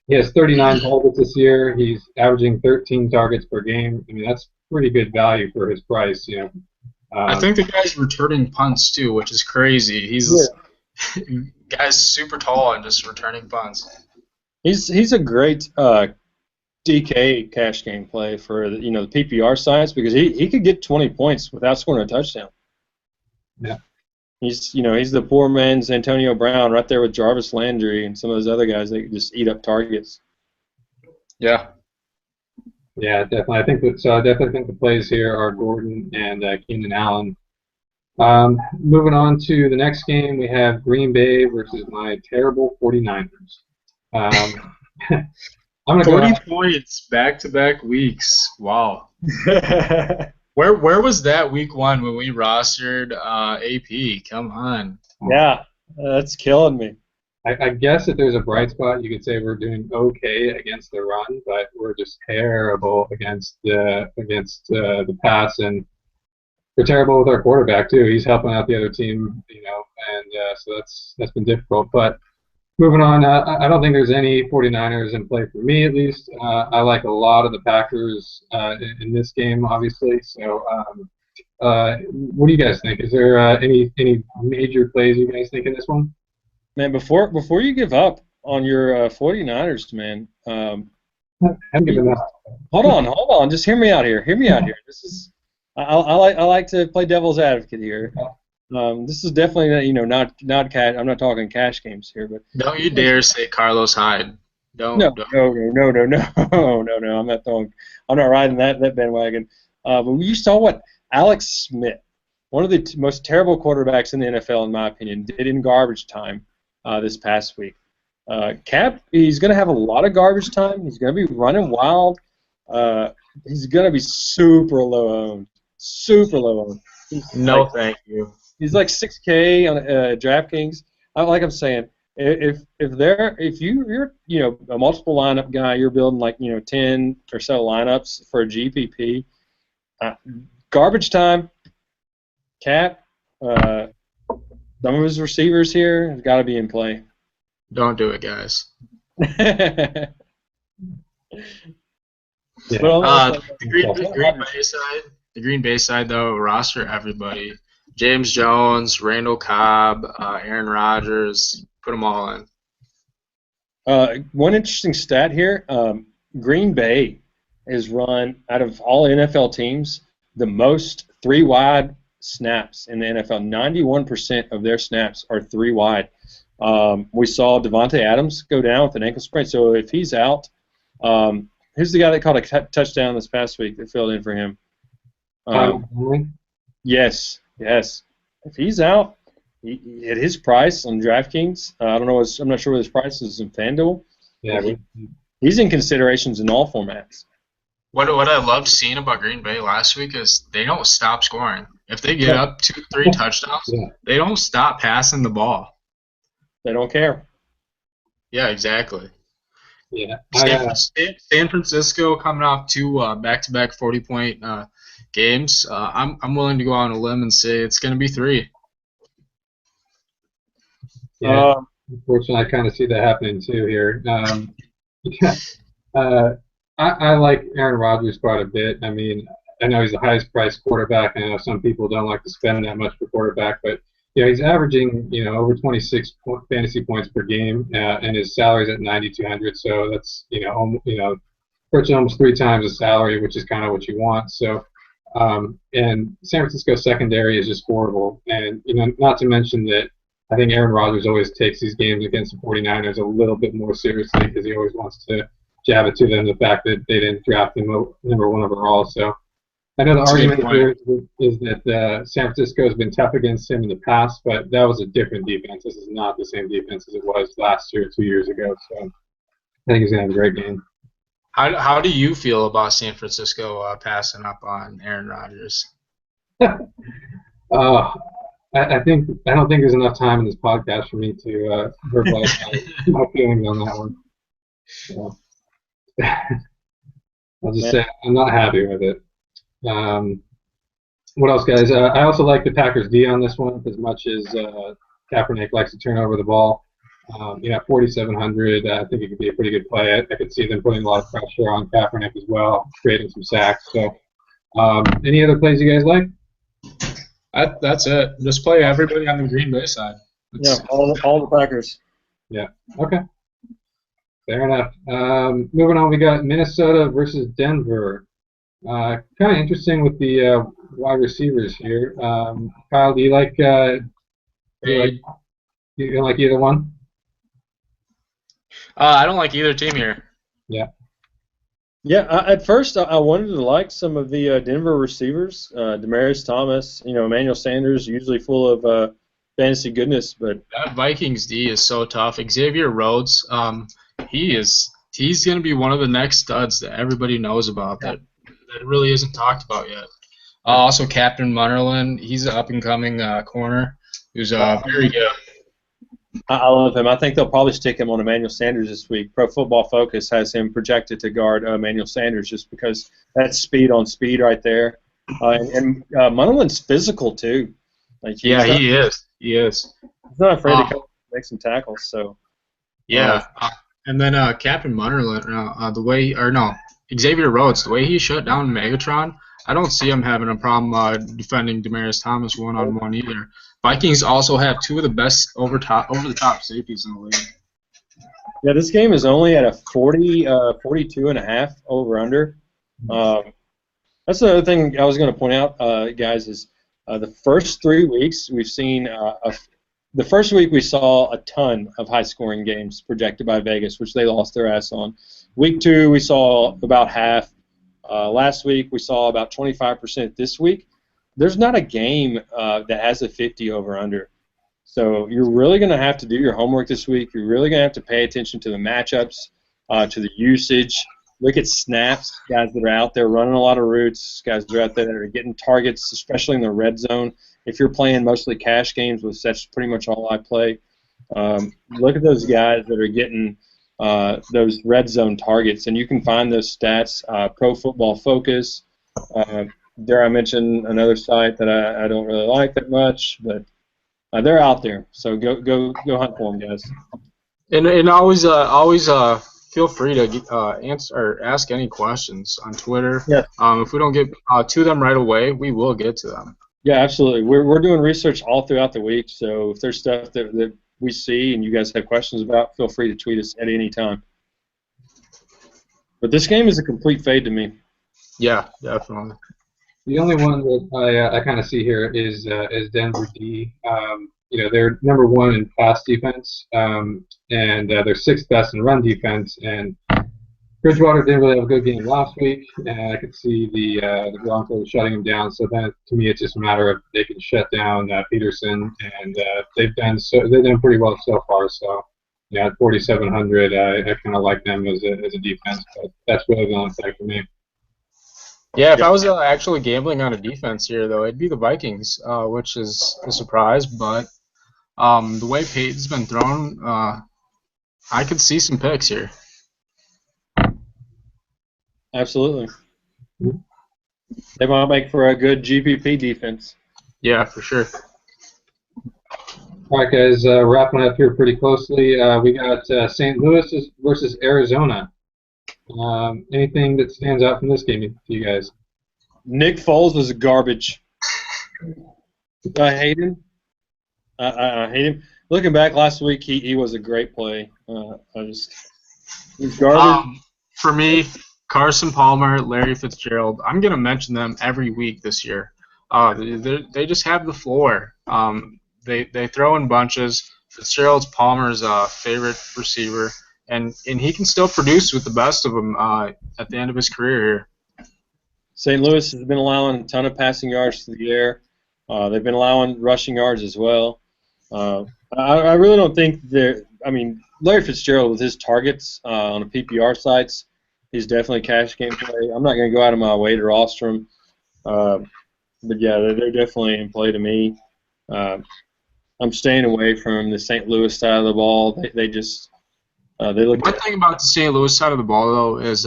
He has 39 targets this year. He's averaging 13 targets per game. I mean, that's pretty good value for his price. I think the guy's returning punts too, which is crazy. Guy's super tall and just returning punts. He's a great DK cash game play for the PPR science because he could get 20 points without scoring a touchdown. Yeah. He's the poor man's Antonio Brown right there with Jarvis Landry and some of those other guys that just eat up targets. Yeah. Yeah, definitely. I definitely think the plays here are Gordon and Keenan Allen. Moving on to the next game, we have Green Bay versus my terrible 49ers. I'm gonna 40 points back-to-back weeks. Wow. Where was that week 1 when we rostered AP? Come on. Yeah, that's killing me. I guess if there's a bright spot, you could say we're doing okay against the run, but we're just terrible against the pass, and we're terrible with our quarterback too. He's helping out the other team, and so that's been difficult. But Moving on, I don't think there's any 49ers in play for me, at least. I like a lot of the Packers in this game, obviously. So, what do you guys think? Is there any major plays you guys think in this one? Man, before you give up on your 49ers, man, I'm giving up. hold on. Just hear me out here. This is I like to play devil's advocate here. This is definitely not cash. I'm not talking cash games here, but Don't you dare say Carlos Hyde. Don't. no. I'm not riding that bandwagon. But you saw what Alex Smith, one of the most terrible quarterbacks in the NFL, in my opinion, did in garbage time this past week. Cap, he's going to have a lot of garbage time. He's going to be running wild. He's going to be super low owned. No, thank you. He's like 6K on DraftKings. Like I'm saying, if you're a multiple lineup guy, you're building like 10 or so lineups for a GPP. Garbage time. Cap. Some of his receivers here have got to be in play. Don't do it, guys. Yeah. The Green Bay side, though, roster everybody. James Jones, Randall Cobb, Aaron Rodgers, put them all in. One interesting stat here, Green Bay has run, out of all NFL teams, the most three-wide snaps in the NFL. 91% of their snaps are three-wide. We saw Devontae Adams go down with an ankle sprain, so if he's out, who's the guy that caught a touchdown this past week that filled in for him? Yes. If he's out, at his price on DraftKings, I'm not sure what his price is in FanDuel. Yeah, he's in considerations in all formats. What I loved seeing about Green Bay last week is they don't stop scoring. If they get up 2-3 touchdowns, they don't stop passing the ball. They don't care. Yeah, exactly. Yeah. San Francisco coming off two back-to-back 40-point games. I'm willing to go on a limb and say it's going to be 3. Yeah. Unfortunately, I kind of see that happening too here. I like Aaron Rodgers quite a bit. I mean, I know he's the highest priced quarterback. I know some people don't like to spend that much for quarterback, but he's averaging over 26 fantasy points per game, and his salary's at $9,200. So that's approaching almost 3 times the salary, which is kind of what you want. So, and San Francisco's secondary is just horrible, and not to mention that I think Aaron Rodgers always takes these games against the 49ers a little bit more seriously because he always wants to jab it to them the fact that they didn't draft him number 1 overall. So I know the argument here is that San Francisco has been tough against him in the past, but that was a different defense. This is not the same defense as it was last year, 2 years ago. So I think he's going to have a great game. How do you feel about San Francisco passing up on Aaron Rodgers? I don't think there's enough time in this podcast for me to verbalize my feelings on that one. So, I'll just say I'm not happy with it. What else, guys? I also like the Packers D on this one as much as Kaepernick likes to turn over the ball. 4,700. I think it could be a pretty good play. I could see them putting a lot of pressure on Kaepernick as well, creating some sacks. So, any other plays you guys like? That's it. Just play everybody on the Green Bay side. All the Packers. Yeah. Okay. Fair enough. Moving on, we got Minnesota versus Denver. Kind of interesting with the wide receivers here. Kyle, do you like? You don't like either one? I don't like either team here. Yeah. Yeah, at first I wanted to like some of the Denver receivers, Demaryius Thomas, Emmanuel Sanders, usually full of fantasy goodness, but that Vikings D is so tough. Xavier Rhodes, he's going to be one of the next studs that everybody knows about that really isn't talked about yet. Also, Captain Munnerlyn, he's an up and coming corner who's very good. I love him. I think they'll probably stick him on Emmanuel Sanders this week. Pro Football Focus has him projected to guard Emmanuel Sanders just because that's speed on speed right there. And Munnerlyn's physical too. He is. He is. He's not afraid to make some tackles. So Yeah. And then Captain Munnerlyn, Xavier Rhodes, the way he shut down Megatron, I don't see him having a problem defending Demaryius Thomas one-on-one either. Vikings also have two of the best over-the-top safeties in the league. Yeah, this game is only at a 42.5 over-under. That's the other thing I was going to point out, guys, is the first 3 weeks we've seen the first week we saw a ton of high-scoring games projected by Vegas, which they lost their ass on. Week 2 we saw about half. Last week we saw about 25%. This week there's not a game that has a 50 over-under. So you're really going to have to do your homework this week. You're really going to have to pay attention to the matchups, to the usage. Look at snaps, guys that are out there running a lot of routes, guys that are out there that are getting targets, especially in the red zone. If you're playing mostly cash games, which that's pretty much all I play, look at those guys that are getting those red zone targets, and you can find those stats. Pro Football Focus. Dare I mention another site that I don't really like that much, but they're out there. So go hunt for them, guys. And always feel free to answer or ask any questions on Twitter. Yeah. If we don't get to them right away, we will get to them. Yeah, absolutely. We're doing research all throughout the week, so if there's stuff that we see and you guys have questions about, feel free to tweet us at any time. But this game is a complete fade to me. Yeah, definitely. The only one that I kind of see here is Denver D. They're number 1 in pass defense, and they're 6th best in run defense. And Bridgewater didn't really have a good game last week, and I could see the Broncos shutting him down. So then, to me, it's just a matter of they can shut down Peterson, and they've done pretty well so far. So at 4,700, I kind of like them as a defense, but that's really the only thing for me. Yeah, if I was actually gambling on a defense here, though, it'd be the Vikings, which is a surprise. But the way Peyton's been thrown, I could see some picks here. Absolutely. They might make for a good GPP defense. Yeah, for sure. All right, guys, wrapping up here pretty closely. We got St. Louis versus Arizona. Anything that stands out from this game to you guys? Nick Foles was garbage. I hate him. I hate him. Looking back last week, he was a great play. He's garbage. For me, Carson Palmer, Larry Fitzgerald, I'm going to mention them every week this year. They just have the floor. They throw in bunches. Fitzgerald's Palmer's favorite receiver. And he can still produce with the best of them at the end of his career here. St. Louis has been allowing a ton of passing yards to the air. They've been allowing rushing yards as well. I really don't think they're – I mean, Larry Fitzgerald with his targets on the PPR sites, he's definitely a cash game play. I'm not going to go out of my way to roster him. But, yeah, they're definitely in play to me. I'm staying away from the St. Louis side of the ball. They just – they look. One thing about the St. Louis side of the ball, though, is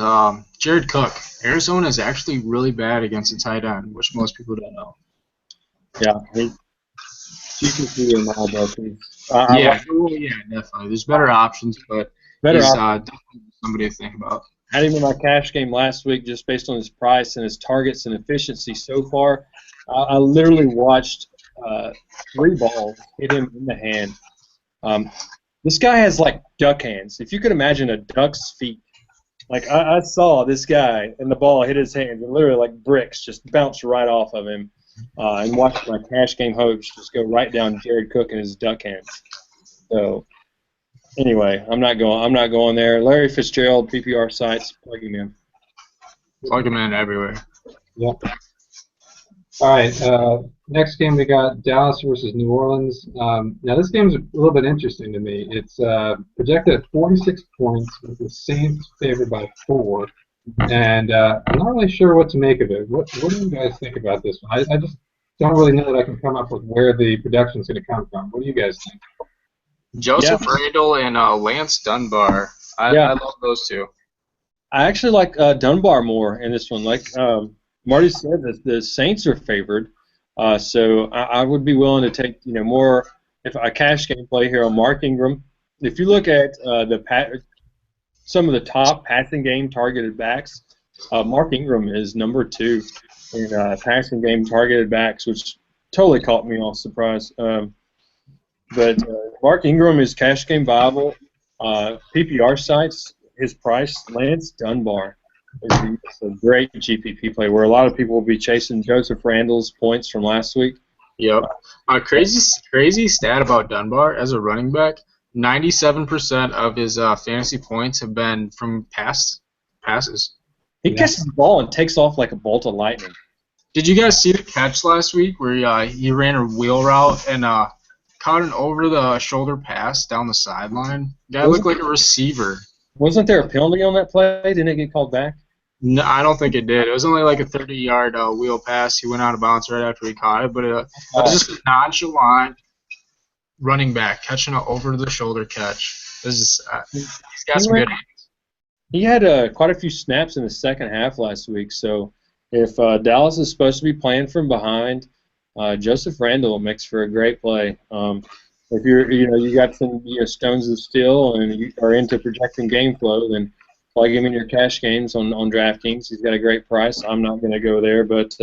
Jared Cook. Arizona is actually really bad against the tight end, which most people don't know. Yeah, you can see him all about yeah, definitely. There's better options, but he's definitely somebody to think about. I had him in my cash game last week just based on his price and his targets and efficiency so far. I literally watched 3 balls hit him in the hand. This guy has, like, duck hands. If you could imagine a duck's feet. Like, I saw this guy, and the ball hit his hands, and literally, like, bricks just bounced right off of him. And watched my cash game hopes just go right down Jared Cook and his duck hands. So, anyway, I'm not going there. Larry Fitzgerald, PPR sites, plug him in. Plug him in everywhere. Yep. All right, next game we got Dallas versus New Orleans. Now this game is a little bit interesting to me. It's projected at 46 points with the Saints favored by 4, and I'm not really sure what to make of it. What do you guys think about this one? I just don't really know that I can come up with where the production is going to come from. What do you guys think? Joseph Randle and Lance Dunbar. I love those two. I actually like Dunbar more in this one. Like Marty said, the Saints are favored, so I would be willing to take more if a cash game play here on Mark Ingram. if you look at some of the top passing game targeted backs, Mark Ingram is number 2 in passing game targeted backs, which totally caught me off surprise. But Mark Ingram is cash game viable. PPR sites, his price, Lance Dunbar is a great GPP play where a lot of people will be chasing Joseph Randle's points from last week. Yep. Crazy stat about Dunbar as a running back. 97% of his fantasy points have been from passes. He catches the ball and takes off like a bolt of lightning. Did you guys see the catch last week where he ran a wheel route and caught an over-the-shoulder pass down the sideline? Guy looked like a receiver. Wasn't there a penalty on that play? Didn't it get called back? No, I don't think it did. It was only like a 30-yard wheel pass. He went out of bounds right after he caught it, but it was just a nonchalant running back catching an over-the-shoulder catch. He's got some good hands. He had quite a few snaps in the second half last week, so if Dallas is supposed to be playing from behind, Joseph Randle makes for a great play. If you got some stones of steel and you are into projecting game flow, then plug him in your cash games on DraftKings. He's got a great price. I'm not going to go there, but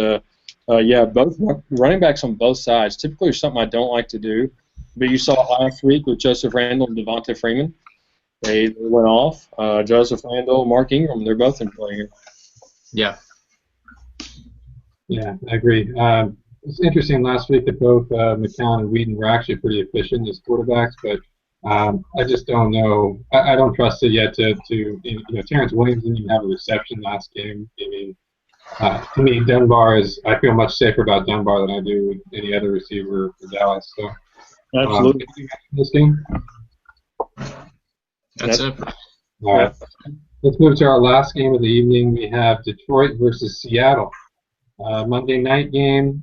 both running backs on both sides typically are something I don't like to do. But you saw it last week with Joseph Randle and Devonta Freeman. They went off. Joseph Randle, Mark Ingram, they're both in play here. Yeah. Yeah, I agree. It's interesting last week that both McCown and Whedon were actually pretty efficient as quarterbacks, but I just don't know. I don't trust it yet to Terrence Williams didn't even have a reception last game. I mean, to me, I feel much safer about Dunbar than I do with any other receiver for Dallas. So, absolutely. This game? That's it. All right. Let's move to our last game of the evening. We have Detroit versus Seattle. Monday night game.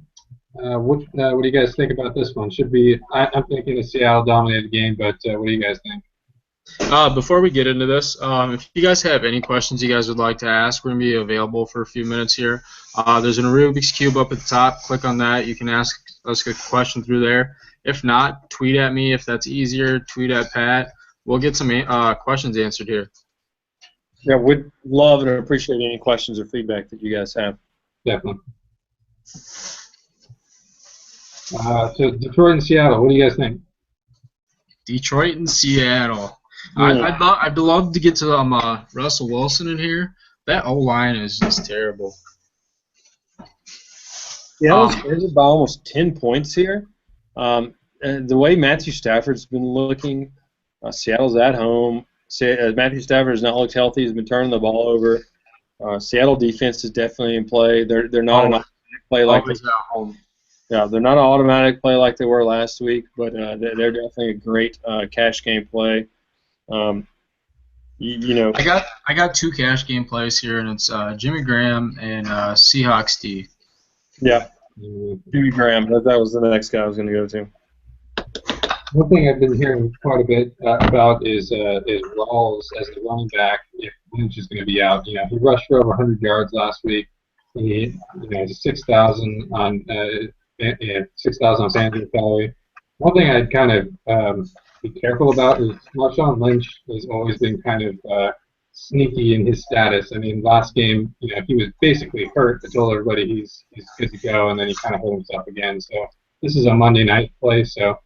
What do you guys think about this one? I'm thinking a Seattle-dominated game, but what do you guys think? Before we get into this, if you guys have any questions you guys would like to ask, we're going to be available for a few minutes here. There's a Rubik's Cube up at the top. Click on that. You can ask us a question through there. If not, tweet at me if that's easier. Tweet at Pat. We'll get some questions answered here. Yeah, we'd love and appreciate any questions or feedback that you guys have. Definitely. So Detroit and Seattle, what do you guys think? Detroit and Seattle. I'd love to get to Russell Wilson in here. That O-line is just terrible. Seattle's favored by almost 10 points here. And the way Matthew Stafford's been looking, Seattle's at home. Matthew Stafford has not looked healthy. He's been turning the ball over. Seattle defense is definitely in play. They're not an automatic play like this at home. Yeah, they're not an automatic play like they were last week, but they're definitely a great cash game play. I got 2 cash game plays here, and it's Jimmy Graham and Seahawks D. Yeah, Jimmy Graham. That was the next guy I was going to go to. One thing I've been hearing quite a bit about is Rawls as the running back if Lynch is going to be out. He rushed for over 100 yards last week. He 6,000 on 6,000 on FanDuel salary. One thing I'd kind of be careful about is Marshawn Lynch has always been kind of sneaky in his status. I mean, last game, he was basically hurt. I told everybody he's good to go, and then he kind of hurt himself again. So this is a Monday night play, so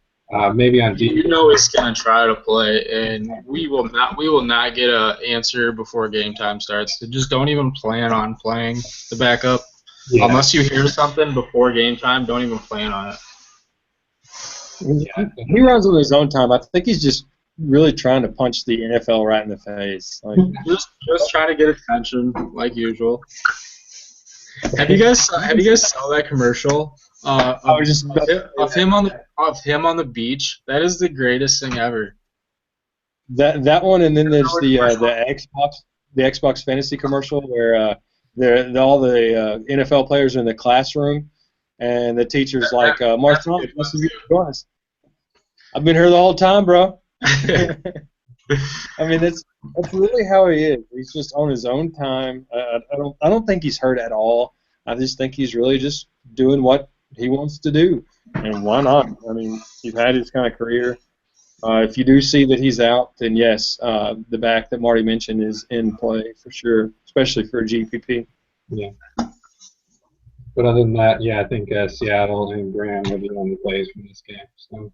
maybe on D. He's gonna try to play, and we will not get an answer before game time starts. So just don't even plan on playing the backup. Yeah. Unless you hear something before game time, don't even plan on it. Yeah. He runs on his own time. I think he's just really trying to punch the NFL right in the face. Just trying to get attention, like usual. Have you guys saw that commercial of him on the beach? That is the greatest thing ever. That one, and then there's the Xbox fantasy commercial where all the NFL players are in the classroom, and the teacher's like, Marshall, this is your class. I've been here the whole time, bro. I mean, that's really how he is. He's just on his own time. I don't think he's hurt at all. I just think he's really just doing what he wants to do, and why not? I mean, he's had his kind of career. If you do see that he's out, then yes, the back that Marty mentioned is in play for sure, especially for a GPP. Yeah. But other than that, yeah, I think Seattle and Graham are the only plays from this game. So.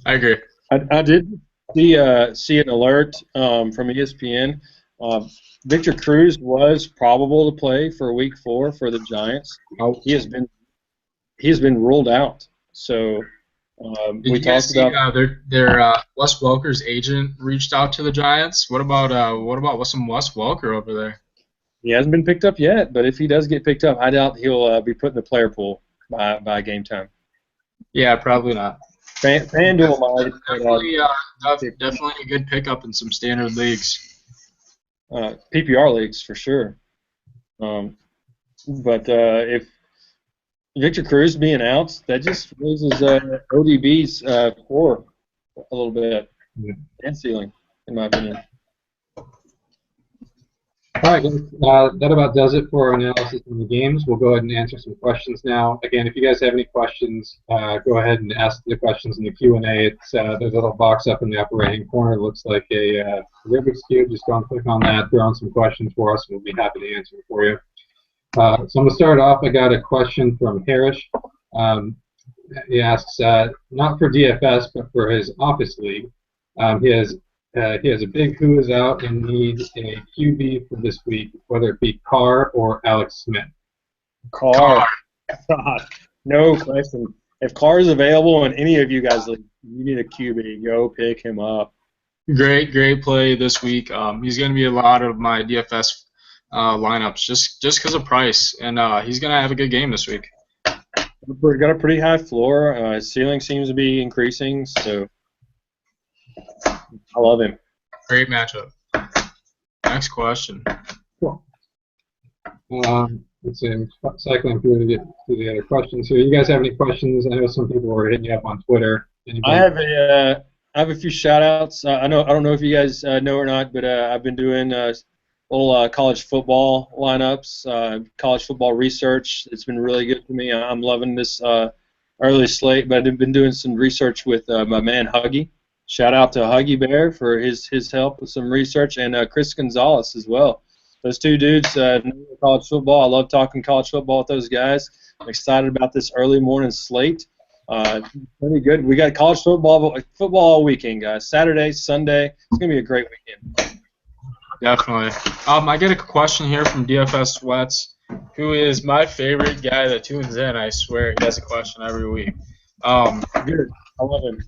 I agree. I did see an alert from ESPN. Victor Cruz was probable to play for Week 4 for the Giants. He has been ruled out. So Did we you guys talked see about their Wes Welker's agent reached out to the Giants? What about some Wes Welker over there? he hasn't been picked up yet, but if he does get picked up, I doubt he'll be put in the player pool by game time. Yeah, probably not. FanDuel might. Definitely a good pickup in some standard leagues. PPR leagues for sure. But if Victor Cruz being out, that just raises ODB's floor a little bit and ceiling, in my opinion. All right, guys. That about does it for our analysis on the games. We'll go ahead and answer some questions now. Again, if you guys have any questions, go ahead and ask the questions in the Q&A. It's there's a little box up in the upper right-hand corner. It looks like a Rubik's Cube. Just go and click on that, throw in some questions for us, and we'll be happy to answer them for you. So I'm going to start off. I got a question from Harish. He asks, not for DFS, but for his office league. He has a big who is out and needs a QB for this week, whether it be Carr or Alex Smith. Carr. God, no question. If Carr is available in any of you guys' league, you need a QB. Go pick him up. Great play this week. He's going to be a lot of my DFS lineups just because of price, and he's going to have a good game this week. Got a pretty high floor. His ceiling seems to be increasing, so I love him. Great matchup. Next question. Cool. Let's see, I'm cycling through the other questions here. You guys have any questions? I know some people were hitting you up on Twitter. I have a few shout outs. I don't know if you guys know or not, but I've been doing little college football lineups, college football research. It's been really good for me. I'm loving this early slate, but I've been doing some research with my man Huggy. Shout out to Huggy Bear for his help with some research, and Chris Gonzalez as well. Those two dudes know college football. I love talking college football with those guys. I'm excited about this early morning slate. Pretty good. We got college football all weekend, guys. Saturday, Sunday. It's going to be a great weekend. Definitely. I get a question here from DFS Sweats, who is my favorite guy that tunes in. I swear he has a question every week. Good. I love him.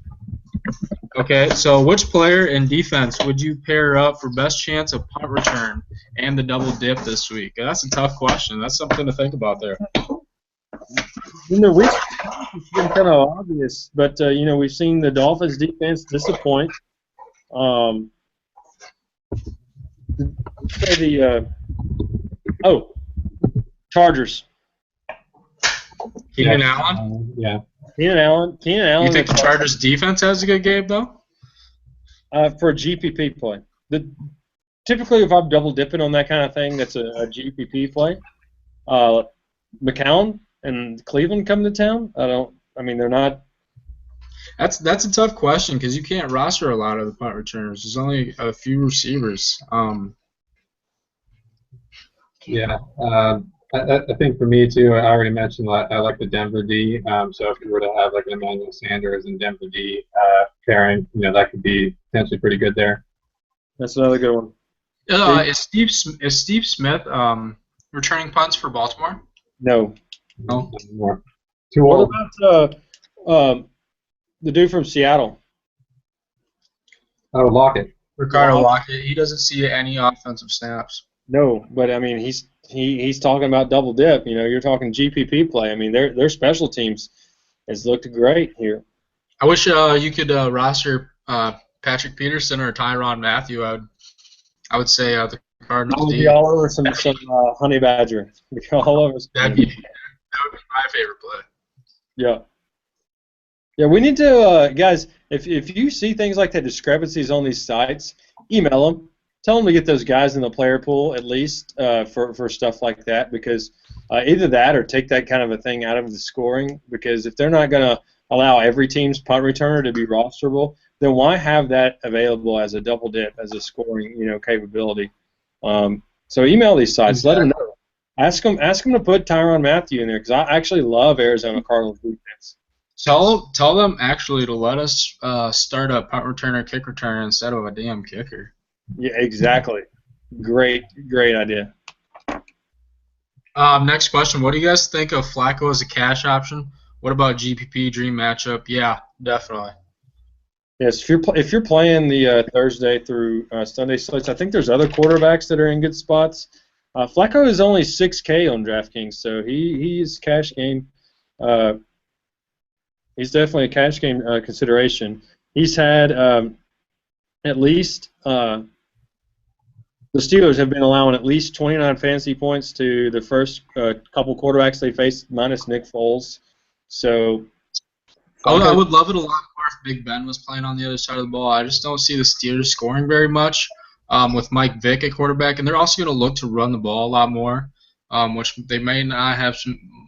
Okay, so which player in defense would you pair up for best chance of punt return and the double dip this week? That's a tough question. That's something to think about there. It's been kind of obvious, but we've seen the Dolphins defense disappoint. Chargers. Keenan Allen? Yeah. Keenan Allen. You think the Chargers defense has a good game, though? For a GPP play. Typically, if I'm double dipping on that kind of thing, that's a GPP play. McCown and Cleveland come to town. They're not. That's a tough question because you can't roster a lot of the punt returners. There's only a few receivers. Yeah. I think for me too, I already mentioned I like the Denver D. So if you were to have like an Emmanuel Sanders and Denver D pairing, that could be potentially pretty good there. That's another good one. Is Steve Smith returning punts for Baltimore? No. No. More. What about the dude from Seattle? Oh, Lockett. Ricardo Lockett. He doesn't see any offensive snaps. No, but he's talking about double dip. You're talking GPP play. Their special teams has looked great here. I wish you could roster Patrick Peterson or Tyrann Mathieu. I would say the Cardinals. I would be all over some honey badger. Be all over. That would be my favorite play. Yeah. Yeah, we need to guys. If you see things like that, discrepancies on these sites, email them. Tell them to get those guys in the player pool at least for stuff like that, because either that or take that kind of a thing out of the scoring, because if they're not going to allow every team's punt returner to be rosterable, then why have that available as a double dip, as a scoring, capability? So email these sites, let them know. Ask them to put Tyrann Mathieu in there, because I actually love Arizona Cardinals defense. Tell them actually to let us start a punt returner, kick returner instead of a damn kicker. Yeah, exactly. Great idea. Next question. What do you guys think of Flacco as a cash option? What about GPP dream matchup? Yeah, definitely. Yes, if you're playing the Thursday through Sunday slates, I think there's other quarterbacks that are in good spots. Flacco is only 6K on DraftKings, so he's cash game. He's definitely a cash game consideration. He's had at least the Steelers have been allowing at least 29 fantasy points to the first couple quarterbacks they faced, minus Nick Foles. So I would love it a lot more if Big Ben was playing on the other side of the ball. I just don't see the Steelers scoring very much with Mike Vick at quarterback, and they're also going to look to run the ball a lot more, which they may not have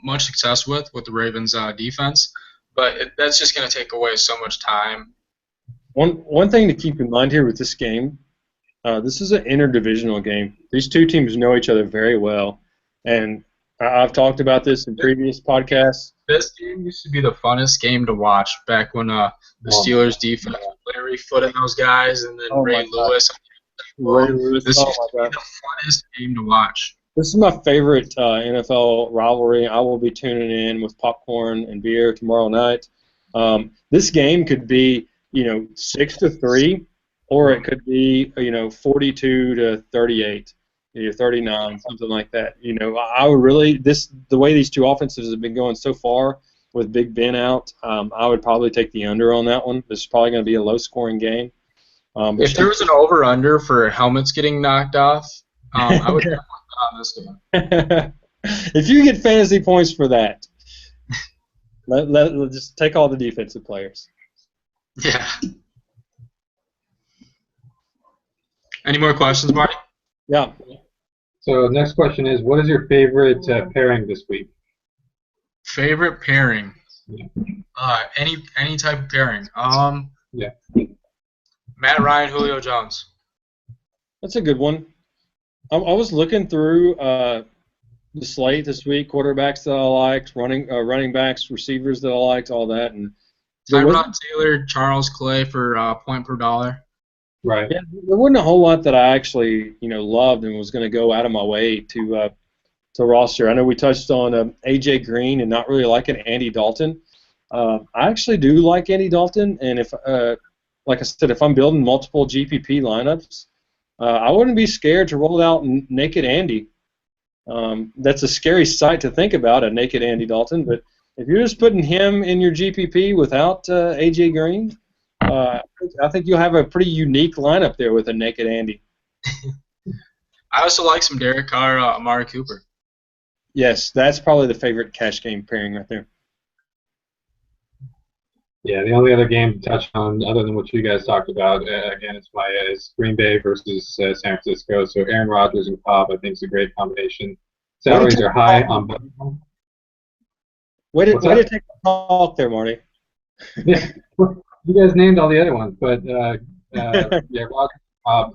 much success with the Ravens' defense. But that's just going to take away so much time. One thing to keep in mind here with this game, this is an interdivisional game. These two teams know each other very well, and I've talked about this in previous podcasts. This game used to be the funnest game to watch back when the Steelers defense, Larry Foote and those guys, and then Ray Lewis. This used to be the funnest game to watch. This is my favorite NFL rivalry. I will be tuning in with popcorn and beer tomorrow night. This game could be, 6-3, or it could be, 42-38, 39, something like that. I would really the way these two offenses have been going so far with Big Ben out, I would probably take the under on that one. This is probably going to be a low-scoring game. If there was an over/under for helmets getting knocked off, I would definitely on this game. If you get fantasy points for that, let's just take all the defensive players. Yeah. Any more questions, Marty? Yeah. So next question is, what is your favorite pairing this week? Favorite pairing? Any type of pairing. Yeah. Matt Ryan, Julio Jones. That's a good one. I was looking through the slate this week, quarterbacks that I liked, running backs, receivers that I liked, all that, and Tyrod Taylor, Charles Clay for point per dollar. Right. Yeah, there wasn't a whole lot that I actually loved and was going to go out of my way to roster. I know we touched on AJ Green and not really liking Andy Dalton. I actually do like Andy Dalton, and if like I said, if I'm building multiple GPP lineups, I wouldn't be scared to roll out naked Andy. That's a scary sight to think about, a naked Andy Dalton, but if you're just putting him in your GPP without AJ Green, I think you'll have a pretty unique lineup there with a naked Andy. I also like some Derek Carr, Amari Cooper. Yes, that's probably the favorite cash game pairing right there. Yeah, the only other game to touch on, other than what you guys talked about, again, is Green Bay versus San Francisco. So Aaron Rodgers and Cobb, I think, is a great combination. Salaries are high on both. Way to take the talk there, Marty. Yeah, you guys named all the other ones, but yeah, Rodgers, Cobb.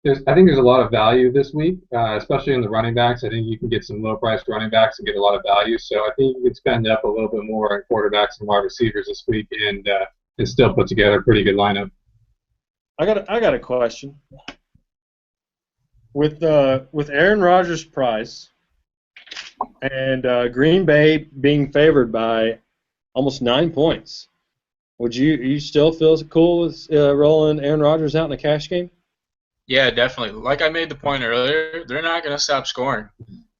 I think there's a lot of value this week, especially in the running backs. I think you can get some low-priced running backs and get a lot of value. So I think you can spend up a little bit more on quarterbacks and wide receivers this week and still put together a pretty good lineup. I got a question. With Aaron Rodgers' price and Green Bay being favored by almost 9 points, would you still feel cool with rolling Aaron Rodgers out in a cash game? Yeah, definitely. Like I made the point earlier, they're not going to stop scoring.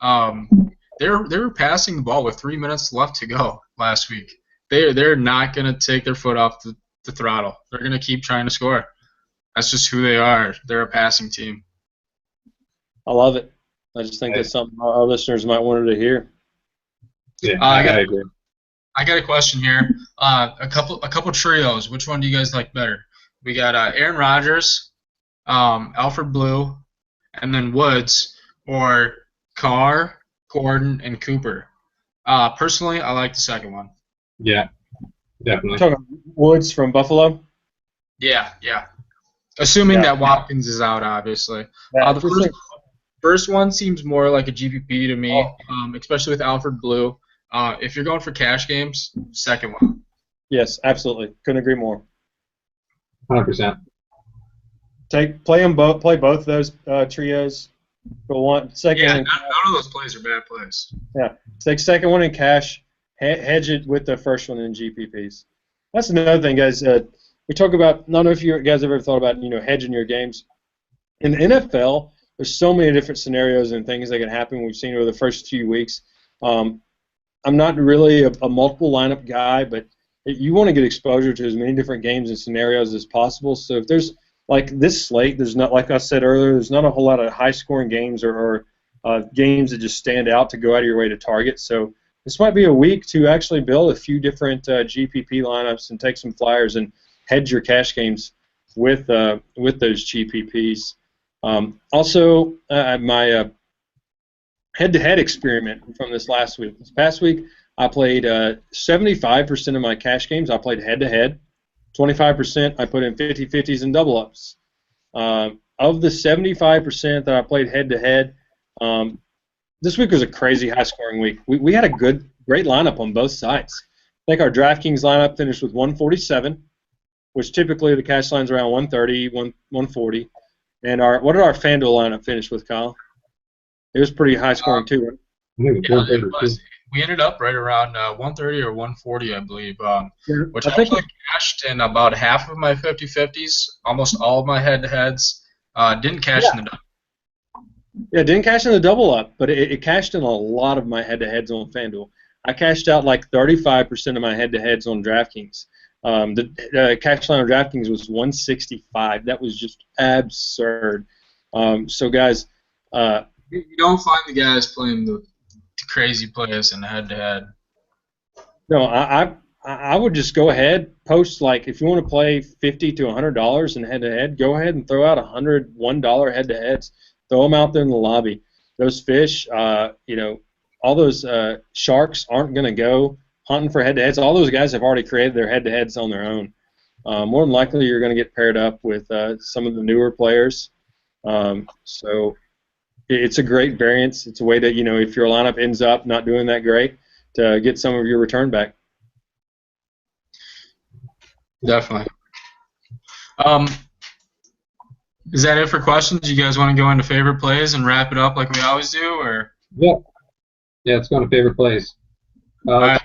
They were passing the ball with 3 minutes left to go last week. They're not going to take their foot off the throttle. They're going to keep trying to score. That's just who they are. They're a passing team. I love it. I just think that's something our listeners might want to hear. Yeah, I agree. I got a question here. A couple trios. Which one do you guys like better? We got Aaron Rodgers, Alfred Blue, and then Woods, or Carr, Gordon, and Cooper. Personally, I like the second one. Yeah, definitely. Talking Woods from Buffalo? Yeah, yeah. Assuming that Watkins is out, obviously. The first one seems more like a GPP to me, especially with Alfred Blue. If you're going for cash games, second one. Yes, absolutely. Couldn't agree more. 100%. Play both of those trios for one second. Yeah, none of those plays are bad plays. Yeah, take second one in cash, hedge it with the first one in GPPs. That's another thing, guys. We talk about. I don't know if you guys ever thought about hedging your games. In the NFL, there's so many different scenarios and things that can happen. We've seen over the first few weeks. I'm not really a multiple lineup guy, but you want to get exposure to as many different games and scenarios as possible. So if there's like this slate, there's not, like I said earlier, there's not a whole lot of high-scoring games or games that just stand out to go out of your way to target. So this might be a week to actually build a few different GPP lineups and take some flyers and hedge your cash games with those GPPs. Also, my head-to-head experiment from this last week. This past week, I played 75% of my cash games. I played head-to-head. 25% I put in 50-50s and double-ups. Of the 75% that I played head-to-head, this week was a crazy high-scoring week. We had a great lineup on both sides. I think our DraftKings lineup finished with 147, which typically the cash line's around 130, 140. And what did our FanDuel lineup finish with, Kyle? It was pretty high-scoring too, right? Yeah, it was. We ended up right around 130 or 140, I believe, which I actually cashed in about half of my 50-50s, almost all of my head-to-heads. Didn't cash in the double. Yeah, didn't cash in the double-up, but it cashed in a lot of my head-to-heads on FanDuel. I cashed out like 35% of my head-to-heads on DraftKings. The cash line on DraftKings was 165. That was just absurd. So, guys, you don't find the guys playing the crazy plays in head-to-head. No, I would just go ahead, post, like, if you want to play $50 to $100 in head-to-head, go ahead and throw out $101 head-to-heads. Throw them out there in the lobby. Those fish, all those sharks aren't going to go hunting for head-to-heads. All those guys have already created their head-to-heads on their own. More than likely, you're going to get paired up with some of the newer players. So it's a great variance. It's a way that, if your lineup ends up not doing that great, to get some of your return back. Definitely. Is that it for questions? You guys want to go into favorite plays and wrap it up like we always do, or? Yeah, let's go to favorite plays. All right,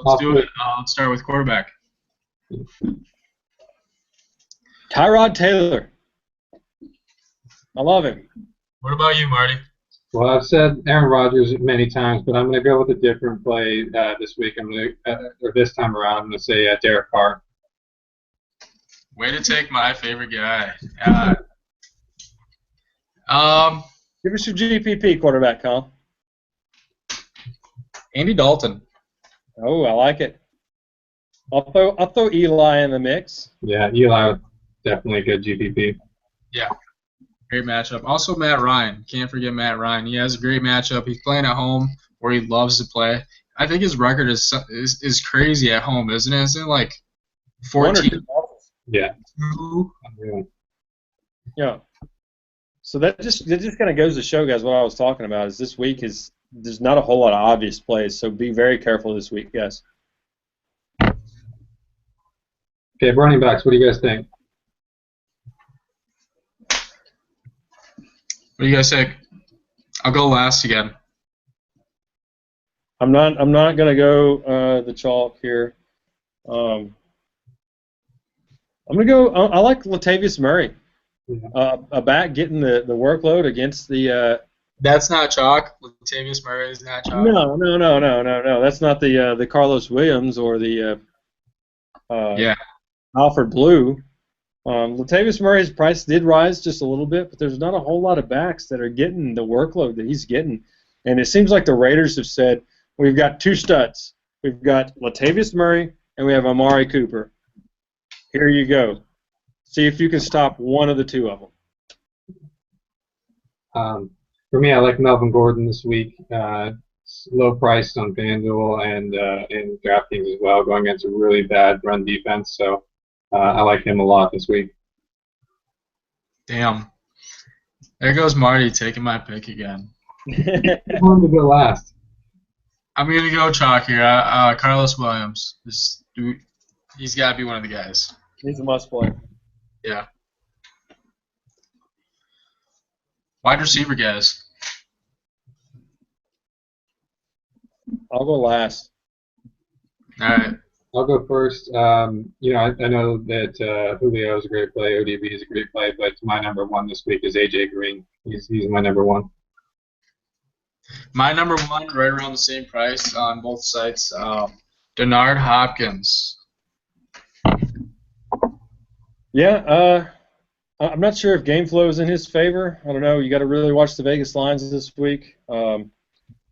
let's do it. Let's start with quarterback. Tyrod Taylor. I love him. What about you, Marty? Well, I've said Aaron Rodgers many times, but I'm going to go with a different play this week. Or this time around, I'm going to say Derek Carr. Way to take my favorite guy. Give us your GPP quarterback, Kyle. Andy Dalton. Oh, I like it. I'll throw Eli in the mix. Yeah, Eli, definitely a good GPP. Yeah. Great matchup. Also, Matt Ryan. Can't forget Matt Ryan. He has a great matchup. He's playing at home where he loves to play. I think his record is crazy at home, isn't it? Isn't it like 14? Yeah. Yeah. So that just kind of goes to show, guys, what I was talking about is this week there's not a whole lot of obvious plays, so be very careful this week, guys. Okay, running backs. What do you guys think? What do you guys think? I'll go last again. I'm not gonna go the chalk here. I'm gonna go. I like Latavius Murray. A back getting the workload against the. That's not chalk. Latavius Murray is not chalk. No. That's not the Carlos Williams or the Alfred Blue. Latavius Murray's price did rise just a little bit, but there's not a whole lot of backs that are getting the workload that he's getting. And it seems like the Raiders have said, we've got two studs. We've got Latavius Murray and we have Amari Cooper. Here you go. See if you can stop one of the two of them. For me, I like Melvin Gordon this week. Low priced on FanDuel and DraftKings as well, going against a really bad run defense. So I like him a lot this week. Damn. There goes Marty taking my pick again. I wanted to go last. I'm going to go chalk here. Carlos Williams. He's got to be one of the guys. He's a must play. Yeah. Wide receiver guys. I'll go last. All right. I'll go first. I know that Julio is a great play, ODB is a great play, but my number one this week is AJ Green. He's my number one. My number one, right around the same price on both sites, Denard Hopkins. Yeah, I'm not sure if game flow is in his favor. I don't know. You got to really watch the Vegas lines this week. I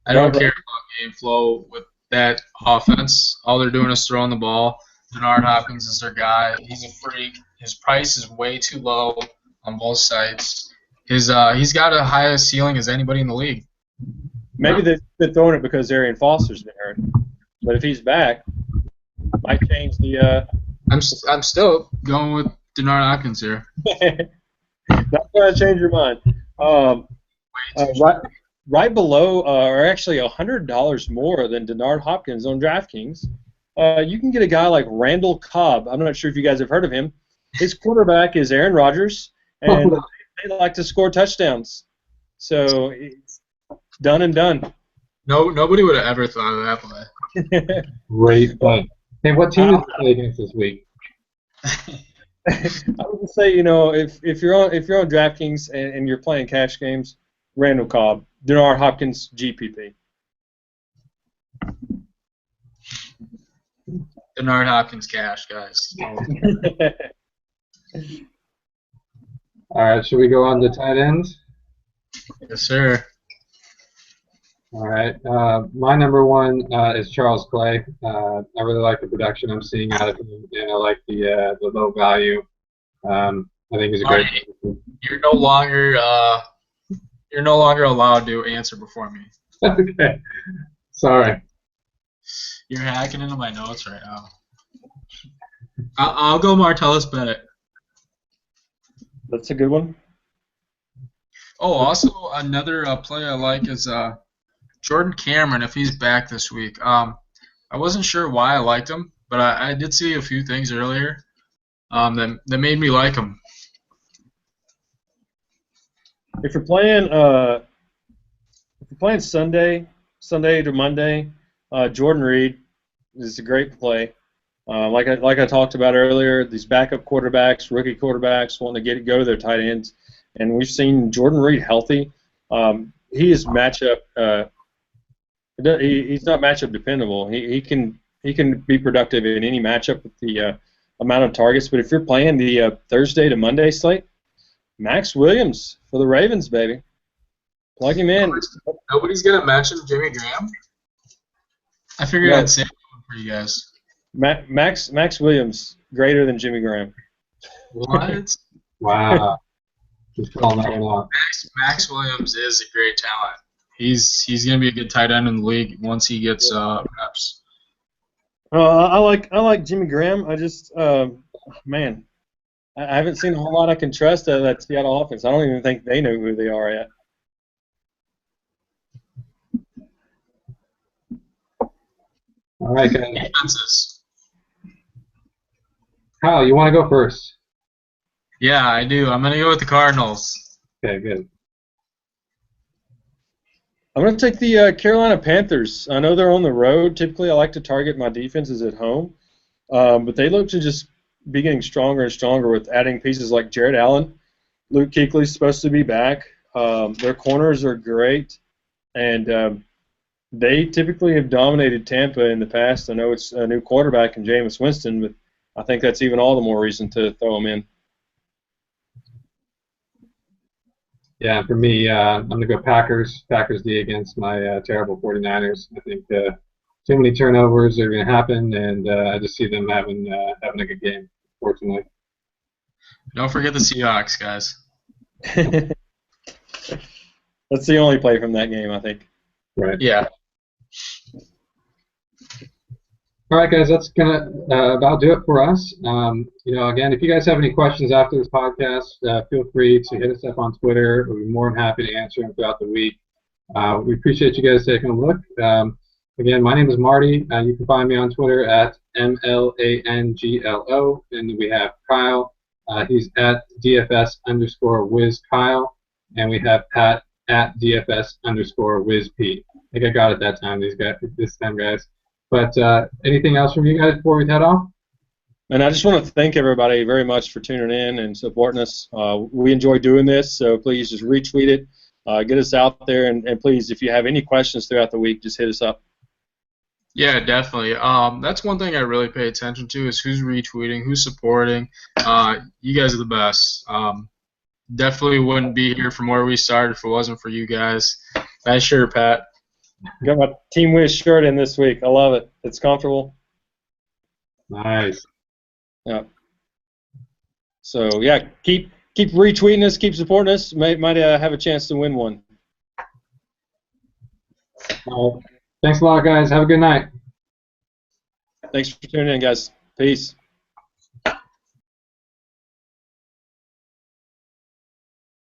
don't care about game flow with that offense. All they're doing is throwing the ball. Denard Hopkins is their guy. He's a freak. His price is way too low on both sides. He's got a high ceiling as anybody in the league. Maybe they're throwing it because Arian Foster's there, but if he's back, might change the. I'm still going with Denard Hopkins here. Not going to change your mind. Right below, or actually $100 more than Denard Hopkins on DraftKings, you can get a guy like Randall Cobb. I'm not sure if you guys have heard of him. His quarterback is Aaron Rodgers, and they like to score touchdowns. So it's done and done. Nobody would have ever thought of that play. Great play. Hey, what team is he against this week? I would say, if you're on DraftKings and you're playing cash games, Randall Cobb, Denard Hopkins, GPP. Denard Hopkins cash, guys. All right, should we go on to tight ends? Yes, sir. All right. My number one is Charles Clay. I really like the production I'm seeing out of him, and I like the low value. I think he's a great. You're no longer allowed to answer before me. Okay. Sorry. You're hacking into my notes right now. I'll go Martellus Bennett. That's a good one. Oh, also another play I like is Jordan Cameron if he's back this week. I wasn't sure why I liked him, but I did see a few things earlier that made me like him. If you're playing Sunday to Monday, Jordan Reed is a great play. Like I talked about earlier, these backup quarterbacks, rookie quarterbacks want to go to their tight ends, and we've seen Jordan Reed healthy. He is matchup. He's not matchup dependable. He can be productive in any matchup with the amount of targets. But if you're playing the Thursday to Monday slate, Max Williams for the Ravens, baby. Plug him in. Nobody's gonna mention Jimmy Graham. I figured I'd save one for you guys. Max Williams greater than Jimmy Graham. What? Wow. Just calling that one out. Max Williams is a great talent. He's gonna be a good tight end in the league once he gets reps. I like Jimmy Graham. I just man, I haven't seen a whole lot I can trust out of that Seattle offense. I don't even think they know who they are yet. All right, guys. Defenses. Kyle, you want to go first? Yeah, I do. I'm gonna go with the Cardinals. Okay, good. I'm going to take the Carolina Panthers. I know they're on the road. Typically, I like to target my defenses at home, but they look to just be getting stronger and stronger with adding pieces like Jared Allen. Luke Kuechly's supposed to be back. Their corners are great, and they typically have dominated Tampa in the past. I know it's a new quarterback in Jameis Winston, but I think that's even all the more reason to throw them in. Yeah, for me, I'm going to go Packers. Packers D against my terrible 49ers. I think too many turnovers are going to happen, and I just see them having a good game, fortunately. Don't forget the Seahawks, guys. That's the only play from that game, I think. Right. Yeah. All right, guys, that's gonna about do it for us. Again, if you guys have any questions after this podcast, feel free to hit us up on Twitter. We'll be more than happy to answer them throughout the week. We appreciate you guys taking a look. Again, my name is Marty. You can find me on Twitter at MLANGLO, and we have Kyle. He's at DFS_WizKyle, and we have Pat at DFS_WizP. I think I got it that time. This time, guys. But anything else from you guys before we head off? And I just want to thank everybody very much for tuning in and supporting us. We enjoy doing this, so please just retweet it, get us out there, and please, if you have any questions throughout the week, just hit us up. Yeah, definitely. That's one thing I really pay attention to is who's retweeting, who's supporting. You guys are the best. Definitely wouldn't be here from where we started if it wasn't for you guys. Nice shirt, Pat. Got my Team Wiz shirt in this week. I love it. It's comfortable. Nice. Yeah. So yeah, keep retweeting us, keep supporting us. Might have a chance to win one. Thanks a lot, guys. Have a good night. Thanks for tuning in, guys. Peace.